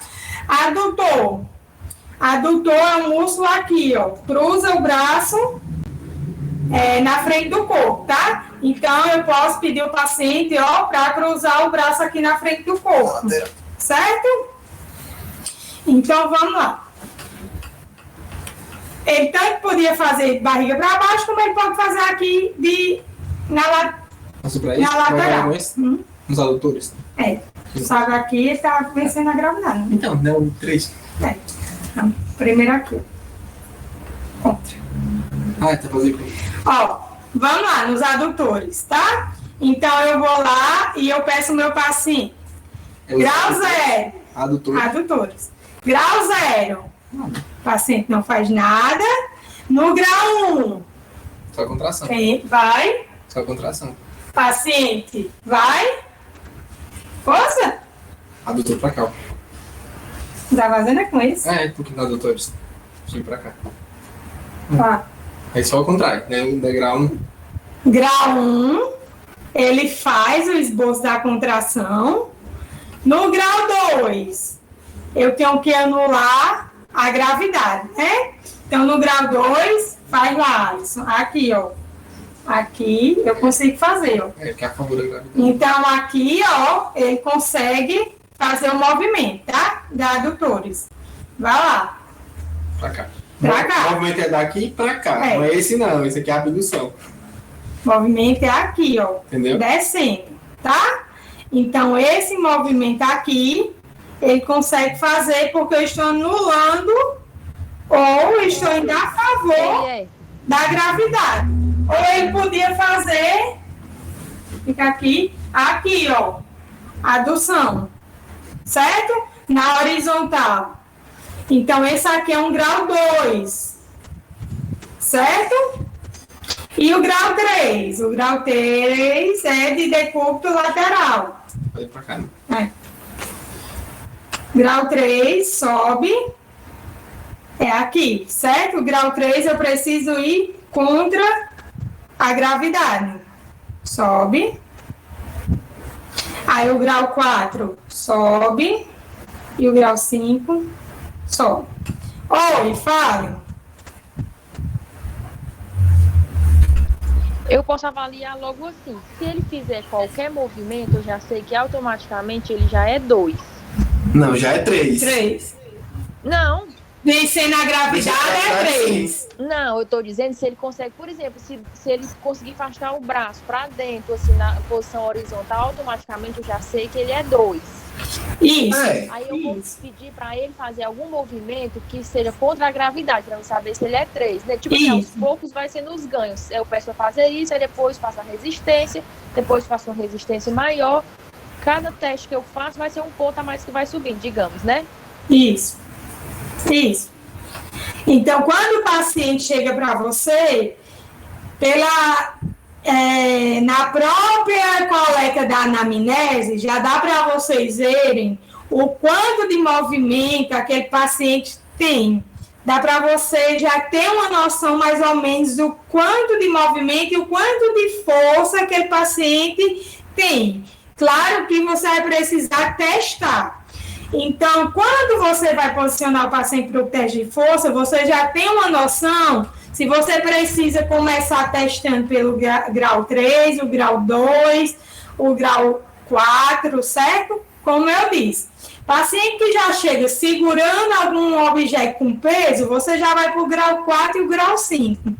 Adutor. Adutor é um músculo aqui, ó. Cruza o braço na frente do corpo, tá? Então, eu posso pedir ao paciente, ó, para cruzar o braço aqui na frente do corpo. Certo? Então, vamos lá. Ele tanto podia fazer barriga para baixo, como ele pode fazer aqui na lateral. Nos adutores? Só que aqui ele está vencendo a gravidade. Então, não, o 3. Então, primeiro aqui. Contra. Tá fazendo. Ó, vamos lá, nos adutores, tá? Então, eu vou lá e eu peço o meu paciente. Grau 0. Adutores. Grau 0. O paciente não faz nada. No grau 1. Só contração. Vai. Só contração. Paciente, vai. Força. Adutor pra cá. Tá fazendo com isso? Porque nos adutores. Vem pra cá. Tá. Aí só o contrário, né? O grau 1. Grau 1, ele faz o esboço da contração. No grau 2, eu tenho que anular a gravidade, né? Então, no grau 2, faz lá, Alisson. Aqui, ó. Aqui, eu consigo fazer, ó. Que é a favor da gravidade. Então, aqui, ó, ele consegue fazer o movimento, tá? Da adutores. Vai lá. Pra cá. Pra cá. O movimento é daqui pra cá. Não é esse não, esse aqui é a abdução. O movimento é aqui, ó. Entendeu? Descendo, tá? Então, esse movimento aqui, ele consegue fazer porque eu estou anulando ou estou indo a favor da gravidade. Ou ele podia fazer, fica aqui, ó, adução, certo? Na horizontal. Então, esse aqui é um grau 2, certo? E o grau 3? O grau 3 é de decúbito lateral. Vai pra cá, né? Grau 3 sobe, é aqui, certo? O grau 3 eu preciso ir contra a gravidade. Sobe. Aí o grau 4 sobe. E o grau 5 sobe. Oi, fale. Eu posso avaliar logo assim. Se ele fizer qualquer movimento, eu já sei que automaticamente ele já é 2. Não, já é 3. 3. Não. Vencendo a gravidade é 3. Não, eu tô dizendo se ele consegue, por exemplo, se ele conseguir afastar o braço para dentro, assim, na posição horizontal, automaticamente eu já sei que ele é 2. Isso. Aí eu vou pedir para ele fazer algum movimento que seja contra a gravidade, para eu saber se ele é 3, né? Tipo assim, aos poucos vai sendo os ganhos. Eu peço para fazer isso, aí depois faço a resistência, depois faço uma resistência maior. Cada teste que eu faço vai ser um ponto a mais que vai subindo, digamos, né? Isso. Então, quando o paciente chega para você, na própria coleta da anamnese, já dá para vocês verem o quanto de movimento aquele paciente tem. Dá para você já ter uma noção mais ou menos do quanto de movimento e o quanto de força aquele paciente tem. Claro que você vai precisar testar. Então, quando você vai posicionar o paciente para o teste de força, você já tem uma noção se você precisa começar testando pelo grau 3, o grau 2, o grau 4, certo? Como eu disse. Paciente que já chega segurando algum objeto com peso, você já vai para o grau 4 e o grau 5.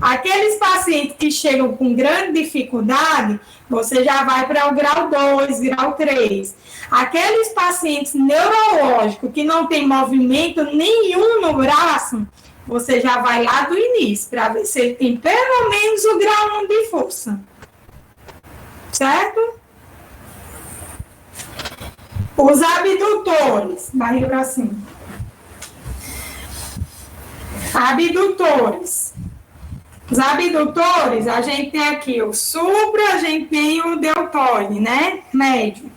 Aqueles pacientes que chegam com grande dificuldade, você já vai para o grau 2, grau 3. Aqueles pacientes neurológicos que não tem movimento nenhum no braço, você já vai lá do início, para ver se ele tem pelo menos o grau 1 de força. Certo? Os abdutores, barriga para cima. Abdutores. Os abdutores, a gente tem aqui o supra, a gente tem o deltoide, né? Médio.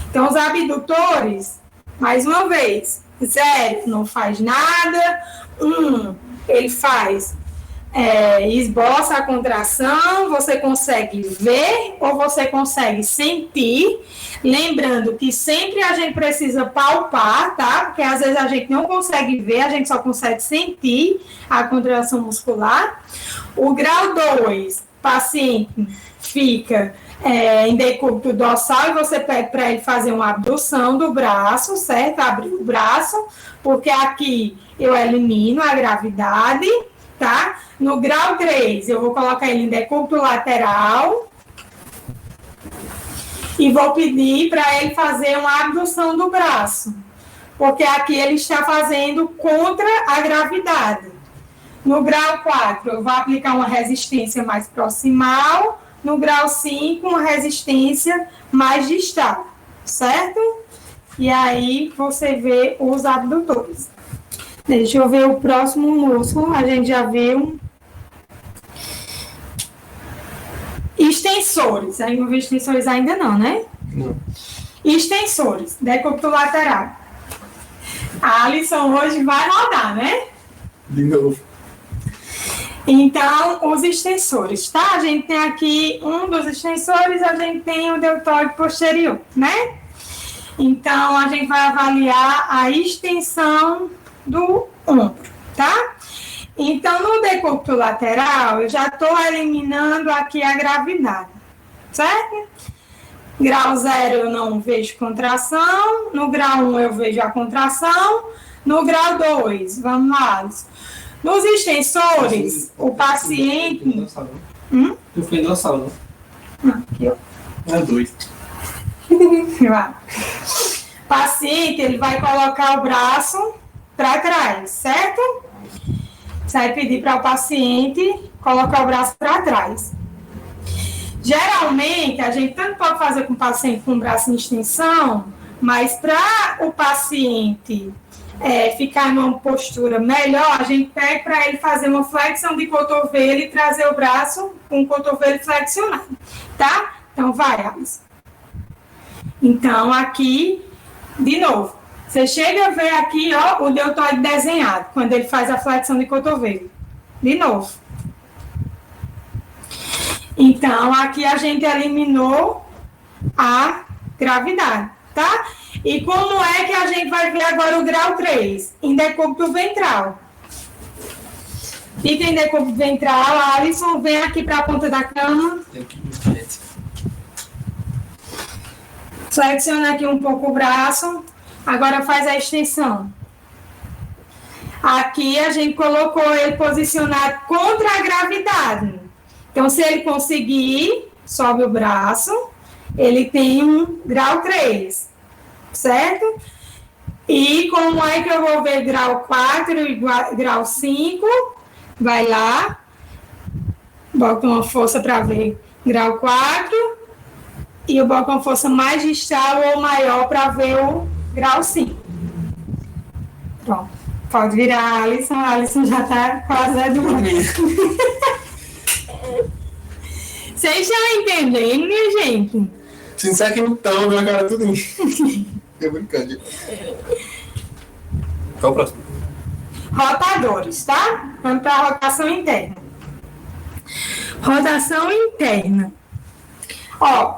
Então, os abdutores, mais uma vez, 0 não faz nada, 1 ele faz, esboça a contração, você consegue ver ou você consegue sentir, lembrando que sempre a gente precisa palpar, tá? Porque às vezes a gente não consegue ver, a gente só consegue sentir a contração muscular. O grau 2, paciente fica em decúbito dorsal e você pede para ele fazer uma abdução do braço, certo? Abrir o braço, porque aqui eu elimino a gravidade, tá? No grau 3, eu vou colocar ele em decúbito lateral e vou pedir para ele fazer uma abdução do braço, porque aqui ele está fazendo contra a gravidade. No grau 4, eu vou aplicar uma resistência mais proximal, no grau 5, uma resistência mais distal, certo? E aí você vê os abdutores. Deixa eu ver o próximo músculo, a gente já viu. Extensores, aí não vi extensores ainda não, né? Não. Extensores, decúbito lateral. A Alisson hoje vai rodar, né? De novo. Então, os extensores, tá? A gente tem aqui um dos extensores, a gente tem o deltoide posterior, né? Então, a gente vai avaliar a extensão do ombro, tá? Então, no decúbito lateral, eu já estou eliminando aqui a gravidade, certo? Grau 0 eu não vejo contração, no grau 1 eu vejo a contração, no grau 2, vamos lá. Nos extensores, o paciente... Não foi dorsal, não? Não, aqui, ó. É 2. O paciente, ele vai colocar o braço para trás, certo? Você vai pedir para o paciente colocar o braço para trás. Geralmente, a gente tanto pode fazer com o paciente com o braço em extensão, mas para o paciente ficar numa postura melhor, a gente pede para ele fazer uma flexão de cotovelo e trazer o braço com o cotovelo flexionado, tá? Então, vai, Alisson. Então, aqui, de novo, você chega a ver aqui, ó, o deltoide desenhado, quando ele faz a flexão de cotovelo. De novo. Então, aqui a gente eliminou a gravidade, tá? E como é que a gente vai ver agora o grau 3? Em decúbito ventral. Fica em decúbito ventral, a Alisson vem aqui para a ponta da cama. Flexiona aqui um pouco o braço. Agora faz a extensão. Aqui a gente colocou ele posicionado contra a gravidade. Então, se ele conseguir, sobe o braço, ele tem um grau 3, certo? E como é que eu vou ver grau 4 e grau 5? Vai lá, bota uma força para ver grau 4 e eu boto uma força mais distal ou maior para ver o grau 5. Pronto, pode virar a Alisson já está quase dormindo. Vocês estão entendendo, minha gente? Sincero que não estão, minha cara tudo isso. É brincando. Qual o próximo? Rotadores, tá? Vamos para a rotação interna. Rotação interna. Ó,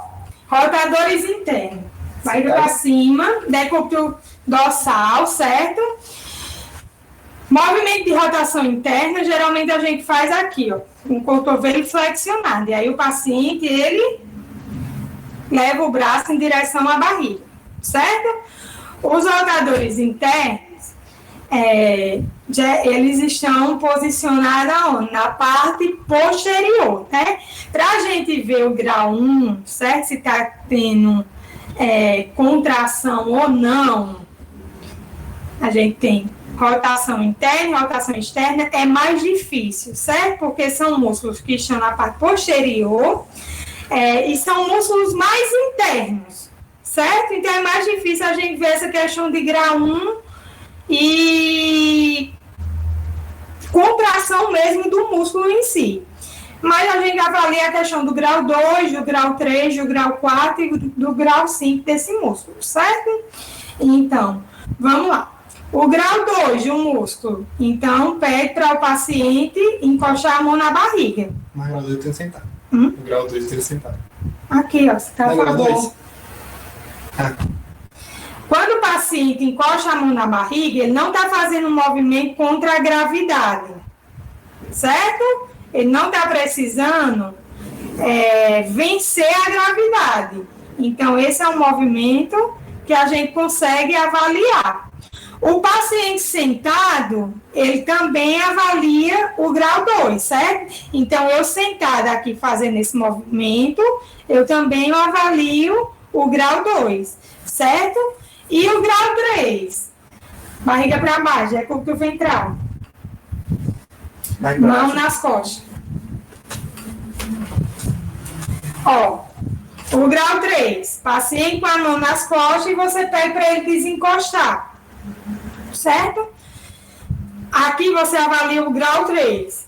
rotadores internos. Vai para cima, decúbito dorsal, certo? Movimento de rotação interna, geralmente a gente faz aqui, ó, com o cotovelo flexionado. E aí o paciente, ele leva o braço em direção à barriga, certo? Os rotadores internos, eles estão posicionados aonde? Na parte posterior, né? Para a gente ver o grau 1, certo? Se está tendo contração ou não, a gente tem rotação interna e rotação externa, é mais difícil, certo? Porque são músculos que estão na parte posterior e são músculos mais internos, certo? Então é mais difícil a gente ver essa questão de grau 1 e contração mesmo do músculo em si. Mas a gente avalia a questão do grau 2, do grau 3, do grau 4 e do grau 5 desse músculo, certo? Então, vamos lá. O grau 2 do músculo, então, pede para o paciente encostar a mão na barriga. Mas grau 2 eu tenho sentado. O grau 2 eu tenho sentado. Aqui, ó, você está a grau favor. 2. Quando o paciente encosta a mão na barriga, ele não está fazendo um movimento contra a gravidade, certo? Ele não está precisando vencer a gravidade. Então, esse é um movimento que a gente consegue avaliar. O paciente sentado, ele também avalia o grau 2, certo? Então, eu sentada aqui fazendo esse movimento, eu também avalio o grau 2, certo? E o grau 3? Barriga para baixo, decúbito ventral. Mão nas costas. Ó, o grau 3, paciente com a mão nas costas e você pede para ele desencostar, certo? Aqui você avalia o grau 3.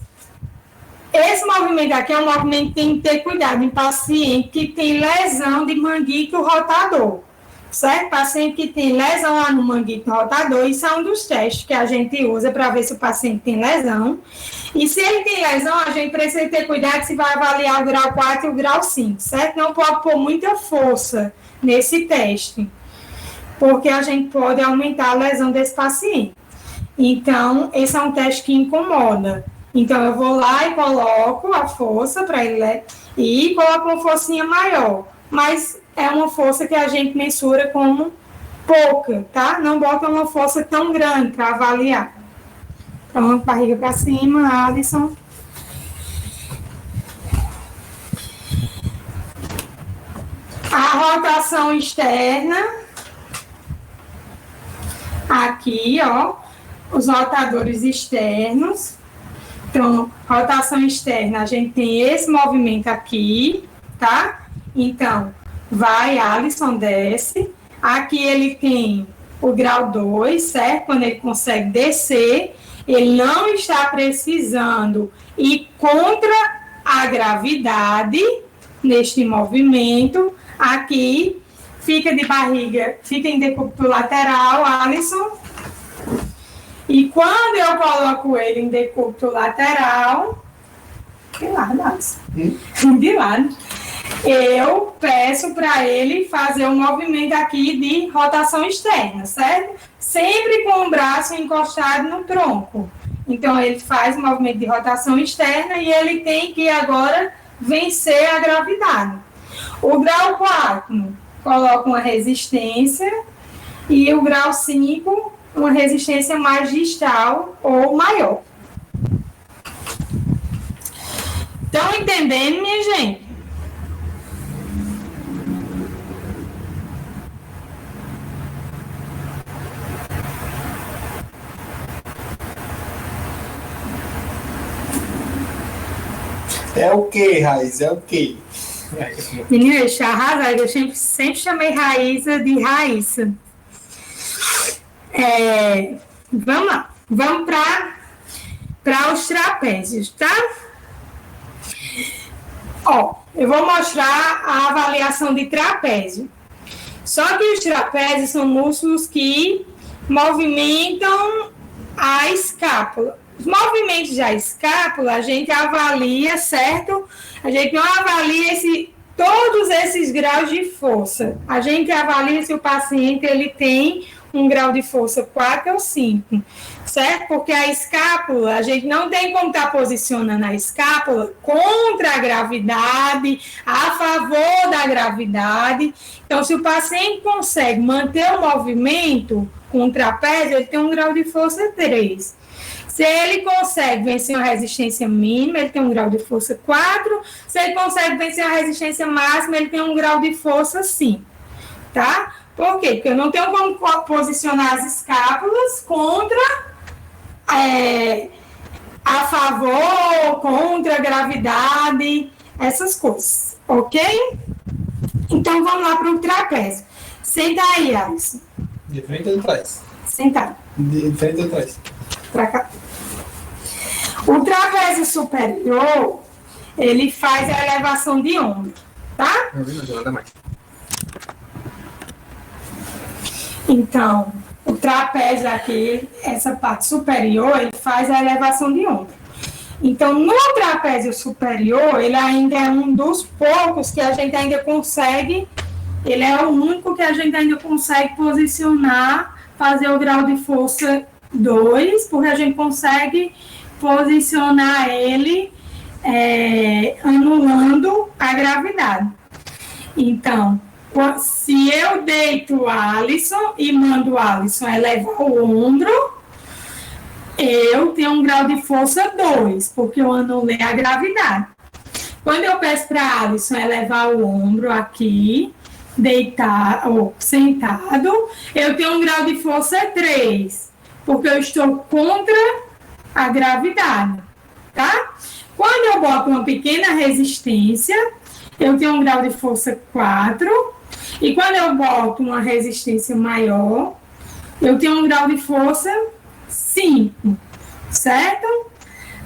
Esse movimento aqui é um movimento que tem que ter cuidado em paciente que tem lesão de manguito rotador, certo? Paciente que tem lesão lá no manguito rotador, isso é um dos testes que a gente usa para ver se o paciente tem lesão. E se ele tem lesão, a gente precisa ter cuidado se vai avaliar o grau 4 e o grau 5, certo? Não pode pôr muita força nesse teste, porque a gente pode aumentar a lesão desse paciente. Então, esse é um teste que incomoda. Então, eu vou lá e coloco a força para ele e coloco uma forcinha maior. Mas é uma força que a gente mensura como pouca, tá? Não bota uma força tão grande para avaliar. Então, barriga para cima, Alisson. A rotação externa. Aqui, ó, os rotadores externos. Então, rotação externa, a gente tem esse movimento aqui, tá? Então, vai, Alisson, desce. Aqui ele tem o grau 2, certo? Quando ele consegue descer, ele não está precisando ir contra a gravidade neste movimento. Aqui, fica de barriga, fica em decúbito lateral, Alisson. E quando eu coloco ele em decúbito lateral, de lado, Alisson. De lado. Eu peço para ele fazer um movimento aqui de rotação externa, certo? Sempre com o braço encostado no tronco. Então, ele faz um movimento de rotação externa e ele tem que agora vencer a gravidade. O grau 4, coloca uma resistência e o grau 5, uma resistência mais distal ou maior. Estão entendendo, minha gente? É o que, Raiz? É o que? Menina, deixa eu arrasar, eu sempre chamei Raíza de Raíssa. Vamos lá, vamos para os trapézios, tá? Ó, eu vou mostrar a avaliação de trapézio. Só que os trapézios são músculos que movimentam a escápula. Os movimentos da escápula, a gente avalia, certo? A gente não avalia todos esses graus de força. A gente avalia se o paciente ele tem um grau de força 4 ou 5, certo? Porque a escápula, a gente não tem como estar posicionando a escápula contra a gravidade, a favor da gravidade. Então, se o paciente consegue manter o movimento com o trapézio, ele tem um grau de força 3. Se ele consegue vencer uma resistência mínima, ele tem um grau de força 4. Se ele consegue vencer a resistência máxima, ele tem um grau de força 5. Tá? Por quê? Porque eu não tenho como posicionar as escápulas contra, a favor, contra a gravidade, essas coisas. Ok? Então, vamos lá para o trapézio. Senta aí, Alisson. De frente ou de trás? Sentado. De frente ou de trás? Pra cá. O trapézio superior, ele faz a elevação de ombro, tá? Não vi nada mais. Então, o trapézio aqui, essa parte superior, ele faz a elevação de ombro. Então, no trapézio superior, ele ainda é um dos poucos que a gente ainda consegue, ele é o único que a gente ainda consegue posicionar, fazer o grau de força 2, porque a gente consegue posicionar ele anulando a gravidade. Então, se eu deito o Alisson e mando o Alisson elevar o ombro, eu tenho um grau de força 2, porque eu anulei a gravidade. Quando eu peço para Alisson elevar o ombro aqui, deitado ou sentado, eu tenho um grau de força 3, porque eu estou contra a gravidade, tá? Quando eu boto uma pequena resistência, eu tenho um grau de força 4, e quando eu boto uma resistência maior, eu tenho um grau de força 5, certo?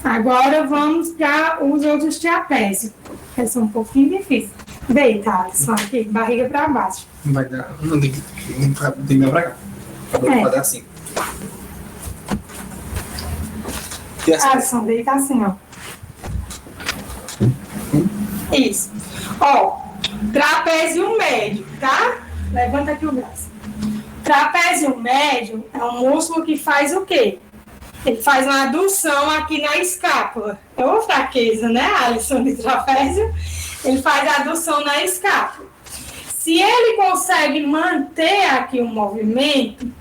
Agora vamos para os outros trapézios, que são um pouquinho difíceis. Deita, Alisson, aqui, barriga para baixo. Não vai dar. Não tem que dar pra cá. Vai dar assim. E assim? Alisson, deita assim, ó. Isso. Ó, trapézio médio, tá? Levanta aqui o braço. Trapézio médio é um músculo que faz o quê? Ele faz uma adução aqui na escápula. É uma fraqueza, né, Alisson, de trapézio? Ele faz a adução na escápula. Se ele consegue manter aqui o movimento,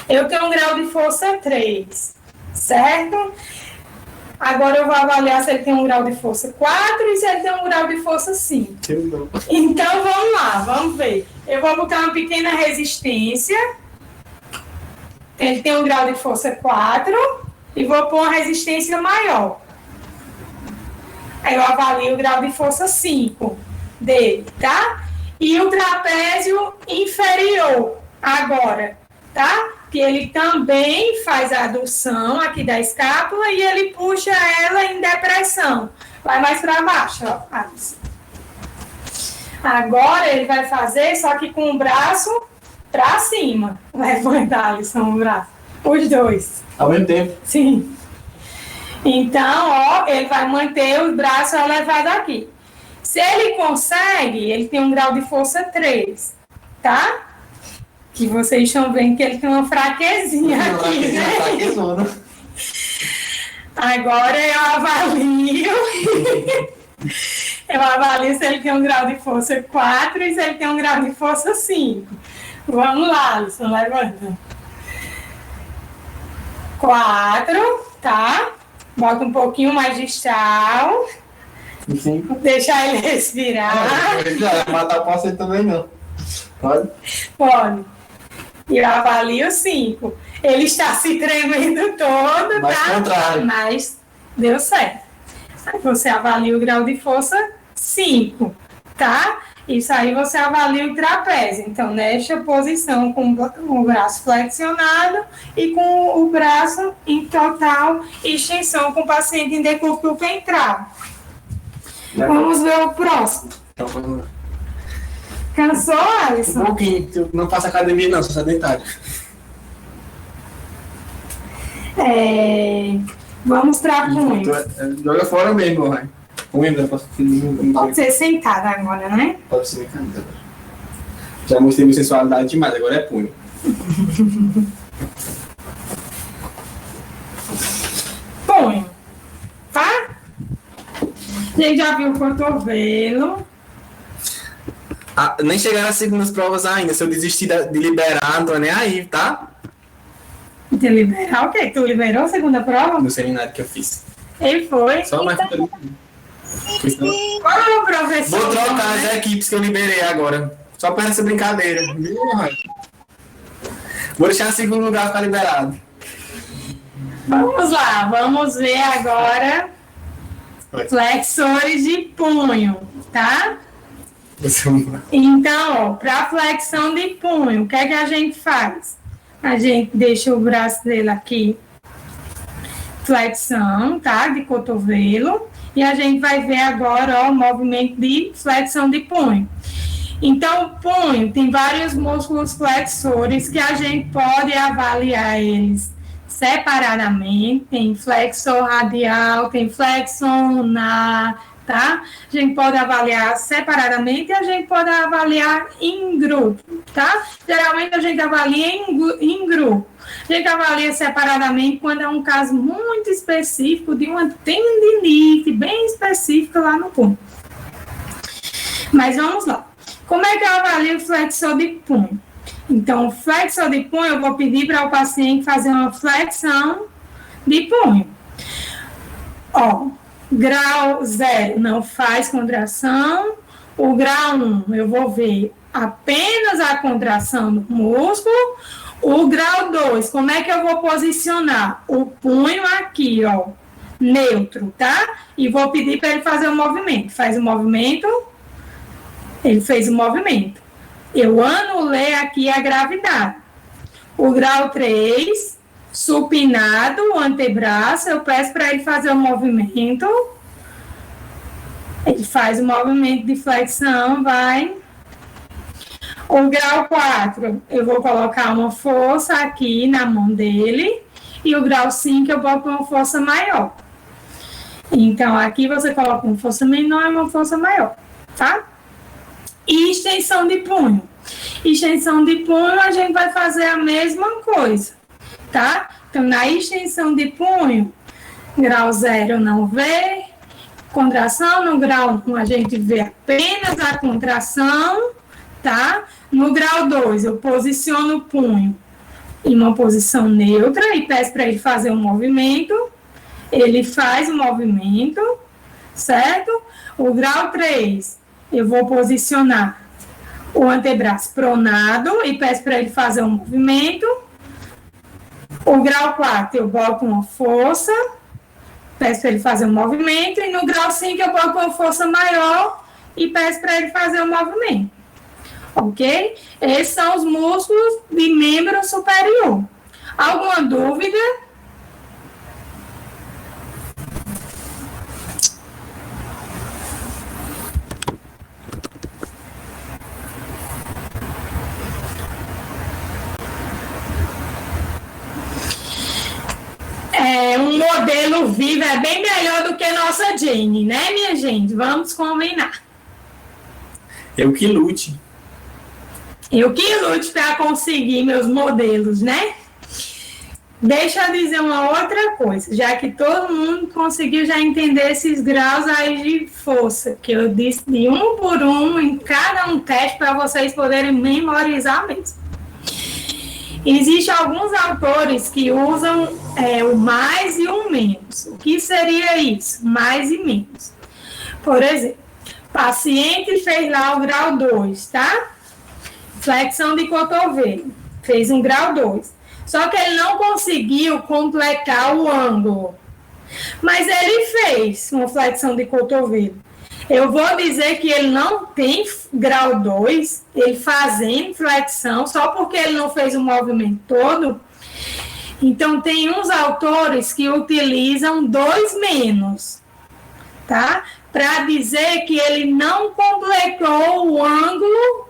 eu tenho um grau de força 3, certo? Agora eu vou avaliar se ele tem um grau de força 4 e se ele tem um grau de força 5. Então vamos lá, vamos ver. Eu vou botar uma pequena resistência. Ele tem um grau de força 4 e vou pôr uma resistência maior. Aí eu avalio o grau de força 5 dele, tá? E o trapézio inferior, agora, tá? Que ele também faz a adução aqui da escápula e ele puxa ela em depressão. Vai mais para baixo, ó. Agora ele vai fazer, só que com o braço para cima. Levanta, Alisson, o braço. Os dois. Ao mesmo tempo? Sim. Então, ó, ele vai manter os braços elevados aqui. Se ele consegue, ele tem um grau de força 3, tá? Que vocês estão vendo que ele tem uma fraquezinha aqui, né? Fraquezona. Agora eu avalio. Eu avalio se ele tem um grau de força 4 e se ele tem um grau de força 5. Vamos lá, Alisson, levanta. 4, tá? Bota um pouquinho mais de sal. 5. Deixa ele respirar. Não, matar o passo também não. Pode? Pode. E eu avalio 5. Ele está se tremendo todo, mas tá? Contrário. Mas deu certo. Aí você avalia o grau de força 5, tá? Isso aí você avalia o trapézio. Então, nesta posição, com o braço flexionado e com o braço em total extensão, com o paciente em decúbito ventral. Vamos ver o próximo. Então, vamos lá. Cansou, Alisson? Um pouquinho, eu não faço academia não, sou sedentário. Vamos para punho. Joga fora mesmo, vai. Punho, eu posso Pode ser sentada agora, né? Pode ser mecanizado. Já mostrei minha sensualidade demais, agora é punho. Punho. Tá? A gente já viu o cotovelo. Ah, nem chegaram as segundas provas ainda. Se eu desistir de liberar, não tô nem aí, tá? De liberar o quê? Tu liberou a segunda prova? No seminário que eu fiz. Ele foi. Só mais Então, Qual é o professor? Vou trocar as equipes que eu liberei agora. Só para essa brincadeira. Vou deixar em segundo lugar ficar liberado. Vamos lá, vamos ver agora flexores de punho, tá? Então, para flexão de punho, o que é que a gente faz? A gente deixa o braço dele aqui, flexão, tá? De cotovelo. E a gente vai ver agora, ó, o movimento de flexão de punho. Então, o punho tem vários músculos flexores que a gente pode avaliar eles separadamente. Tem flexor radial, tem flexor lunar, tá? A gente pode avaliar separadamente e a gente pode avaliar em grupo, tá? Geralmente a gente avalia em grupo. A gente avalia separadamente quando é um caso muito específico de uma tendinite bem específica lá no punho. Mas vamos lá. Como é que eu avalio o flexor de punho? Então, o flexor de punho, eu vou pedir para o paciente fazer uma flexão de punho. Ó, grau 0 não faz contração. O grau 1, eu vou ver apenas a contração do músculo. O grau 2, como é que eu vou posicionar? O punho aqui, ó, neutro, tá? E vou pedir para ele fazer o movimento. Faz o movimento. Ele fez o movimento. Eu anulei aqui a gravidade. O grau 3, supinado, o antebraço, eu peço para ele fazer o movimento. Ele faz o movimento de flexão, vai. O grau 4, eu vou colocar uma força aqui na mão dele. E o grau 5, eu boto uma força maior. Então, aqui você coloca uma força menor e uma força maior, tá? E extensão de punho. Extensão de punho, a gente vai fazer a mesma coisa, tá? Então, na extensão de punho, grau 0 não vê, contração. No grau 1, a gente vê apenas a contração, tá? No grau 2, eu posiciono o punho em uma posição neutra e peço para ele fazer um movimento. Ele faz o movimento, certo? O grau 3, eu vou posicionar o antebraço pronado e peço para ele fazer um movimento. O grau 4, eu boto uma força, peço para ele fazer um movimento. E no grau 5, eu boto uma força maior e peço para ele fazer um movimento. Ok? Esses são os músculos de membro superior. Alguma dúvida? Um modelo vivo é bem melhor do que nossa Jane, né, minha gente? Vamos combinar. Eu que lute. Eu que lute para conseguir meus modelos, né? Deixa eu dizer uma outra coisa, já que todo mundo conseguiu já entender esses graus aí de força, que eu disse de um por um em cada um teste para vocês poderem memorizar mesmo. Existem alguns autores que usam o mais e o menos. O que seria isso? Mais e menos. Por exemplo, paciente fez lá o grau 2, tá? Flexão de cotovelo. Fez um grau 2. Só que ele não conseguiu completar o ângulo. Mas ele fez uma flexão de cotovelo. Eu vou dizer que ele não tem grau 2, ele fazendo flexão, só porque ele não fez o movimento todo. Então, tem uns autores que utilizam 2 menos, tá? Para dizer que ele não completou o ângulo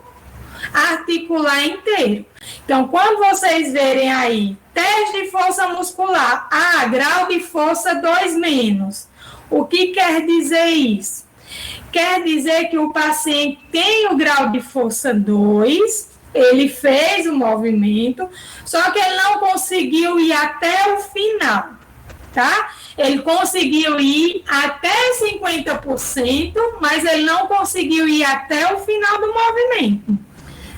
articular inteiro. Então, quando vocês verem aí, teste de força muscular, grau de força 2 menos. O que quer dizer isso? Quer dizer que o paciente tem o grau de força 2, ele fez o movimento, só que ele não conseguiu ir até o final, tá? Ele conseguiu ir até 50%, mas ele não conseguiu ir até o final do movimento,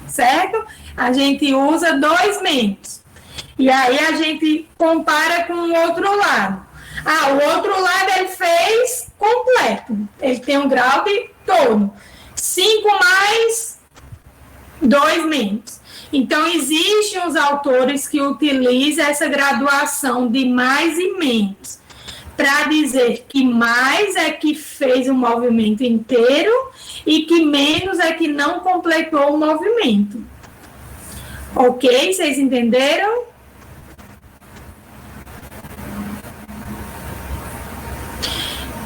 certo? A gente usa 2 menos. E aí a gente compara com o outro lado. O outro lado ele fez completo. Ele tem um grau de todo. 5 mais 2 menos. Então, existem os autores que utilizam essa graduação de mais e menos. para dizer que mais é que fez o movimento inteiro e que menos é que não completou o movimento. Ok? Vocês entenderam?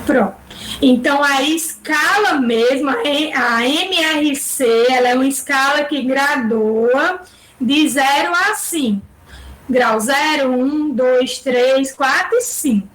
Pronto. Então, a escala mesmo, a MRC, ela é uma escala que gradua de 0 a 5. Grau 0, 1, 2, 3, 4 e 5.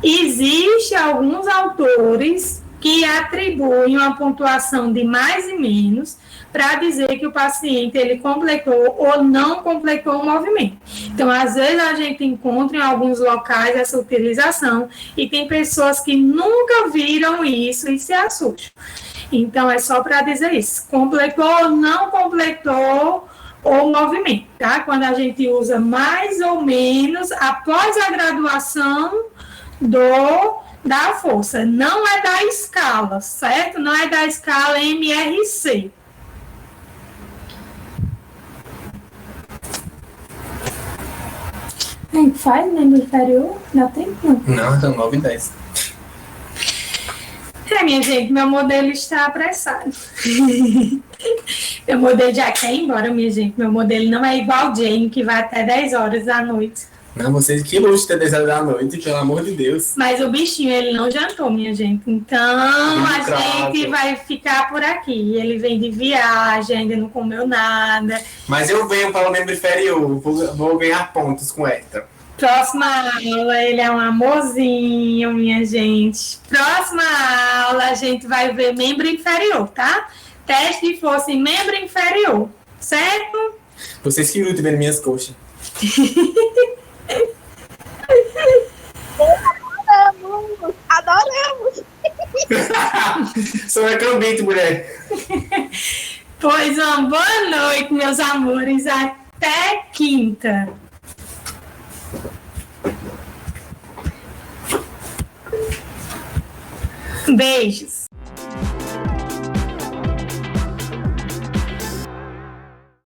Existem alguns autores que atribuem uma pontuação de mais e menos para dizer que o paciente ele completou ou não completou o movimento. Então, às vezes, a gente encontra em alguns locais essa utilização e tem pessoas que nunca viram isso e se assustam. Então, é só para dizer isso. Completou ou não completou o movimento, tá? Quando a gente usa mais ou menos após a graduação da força. Não é da escala, certo? Não é da escala MRC. Faz membro inferior? Dá tempo? Não, então 9 e 10. Minha gente, meu modelo está apressado. Meu modelo já quer ir embora, minha gente. Meu modelo não é igual ao Jane, que vai até 10 horas da noite. Não, vocês que luxo ter 10 horas da noite, pelo amor de Deus. Mas o bichinho, ele não jantou, minha gente. Então, a gente vai ficar por aqui. Ele vem de viagem, ainda não comeu nada. Mas eu venho para o membro inferior, vou ganhar pontos com Hector. Próxima aula, ele é um amorzinho, minha gente. Próxima aula, a gente vai ver membro inferior, tá? Teste de força em membro inferior, certo? Vocês que lutem vendo minhas coxas. Adoramos! Sou recambito, mulher. Pois uma boa noite, meus amores. Até quinta. Beijos.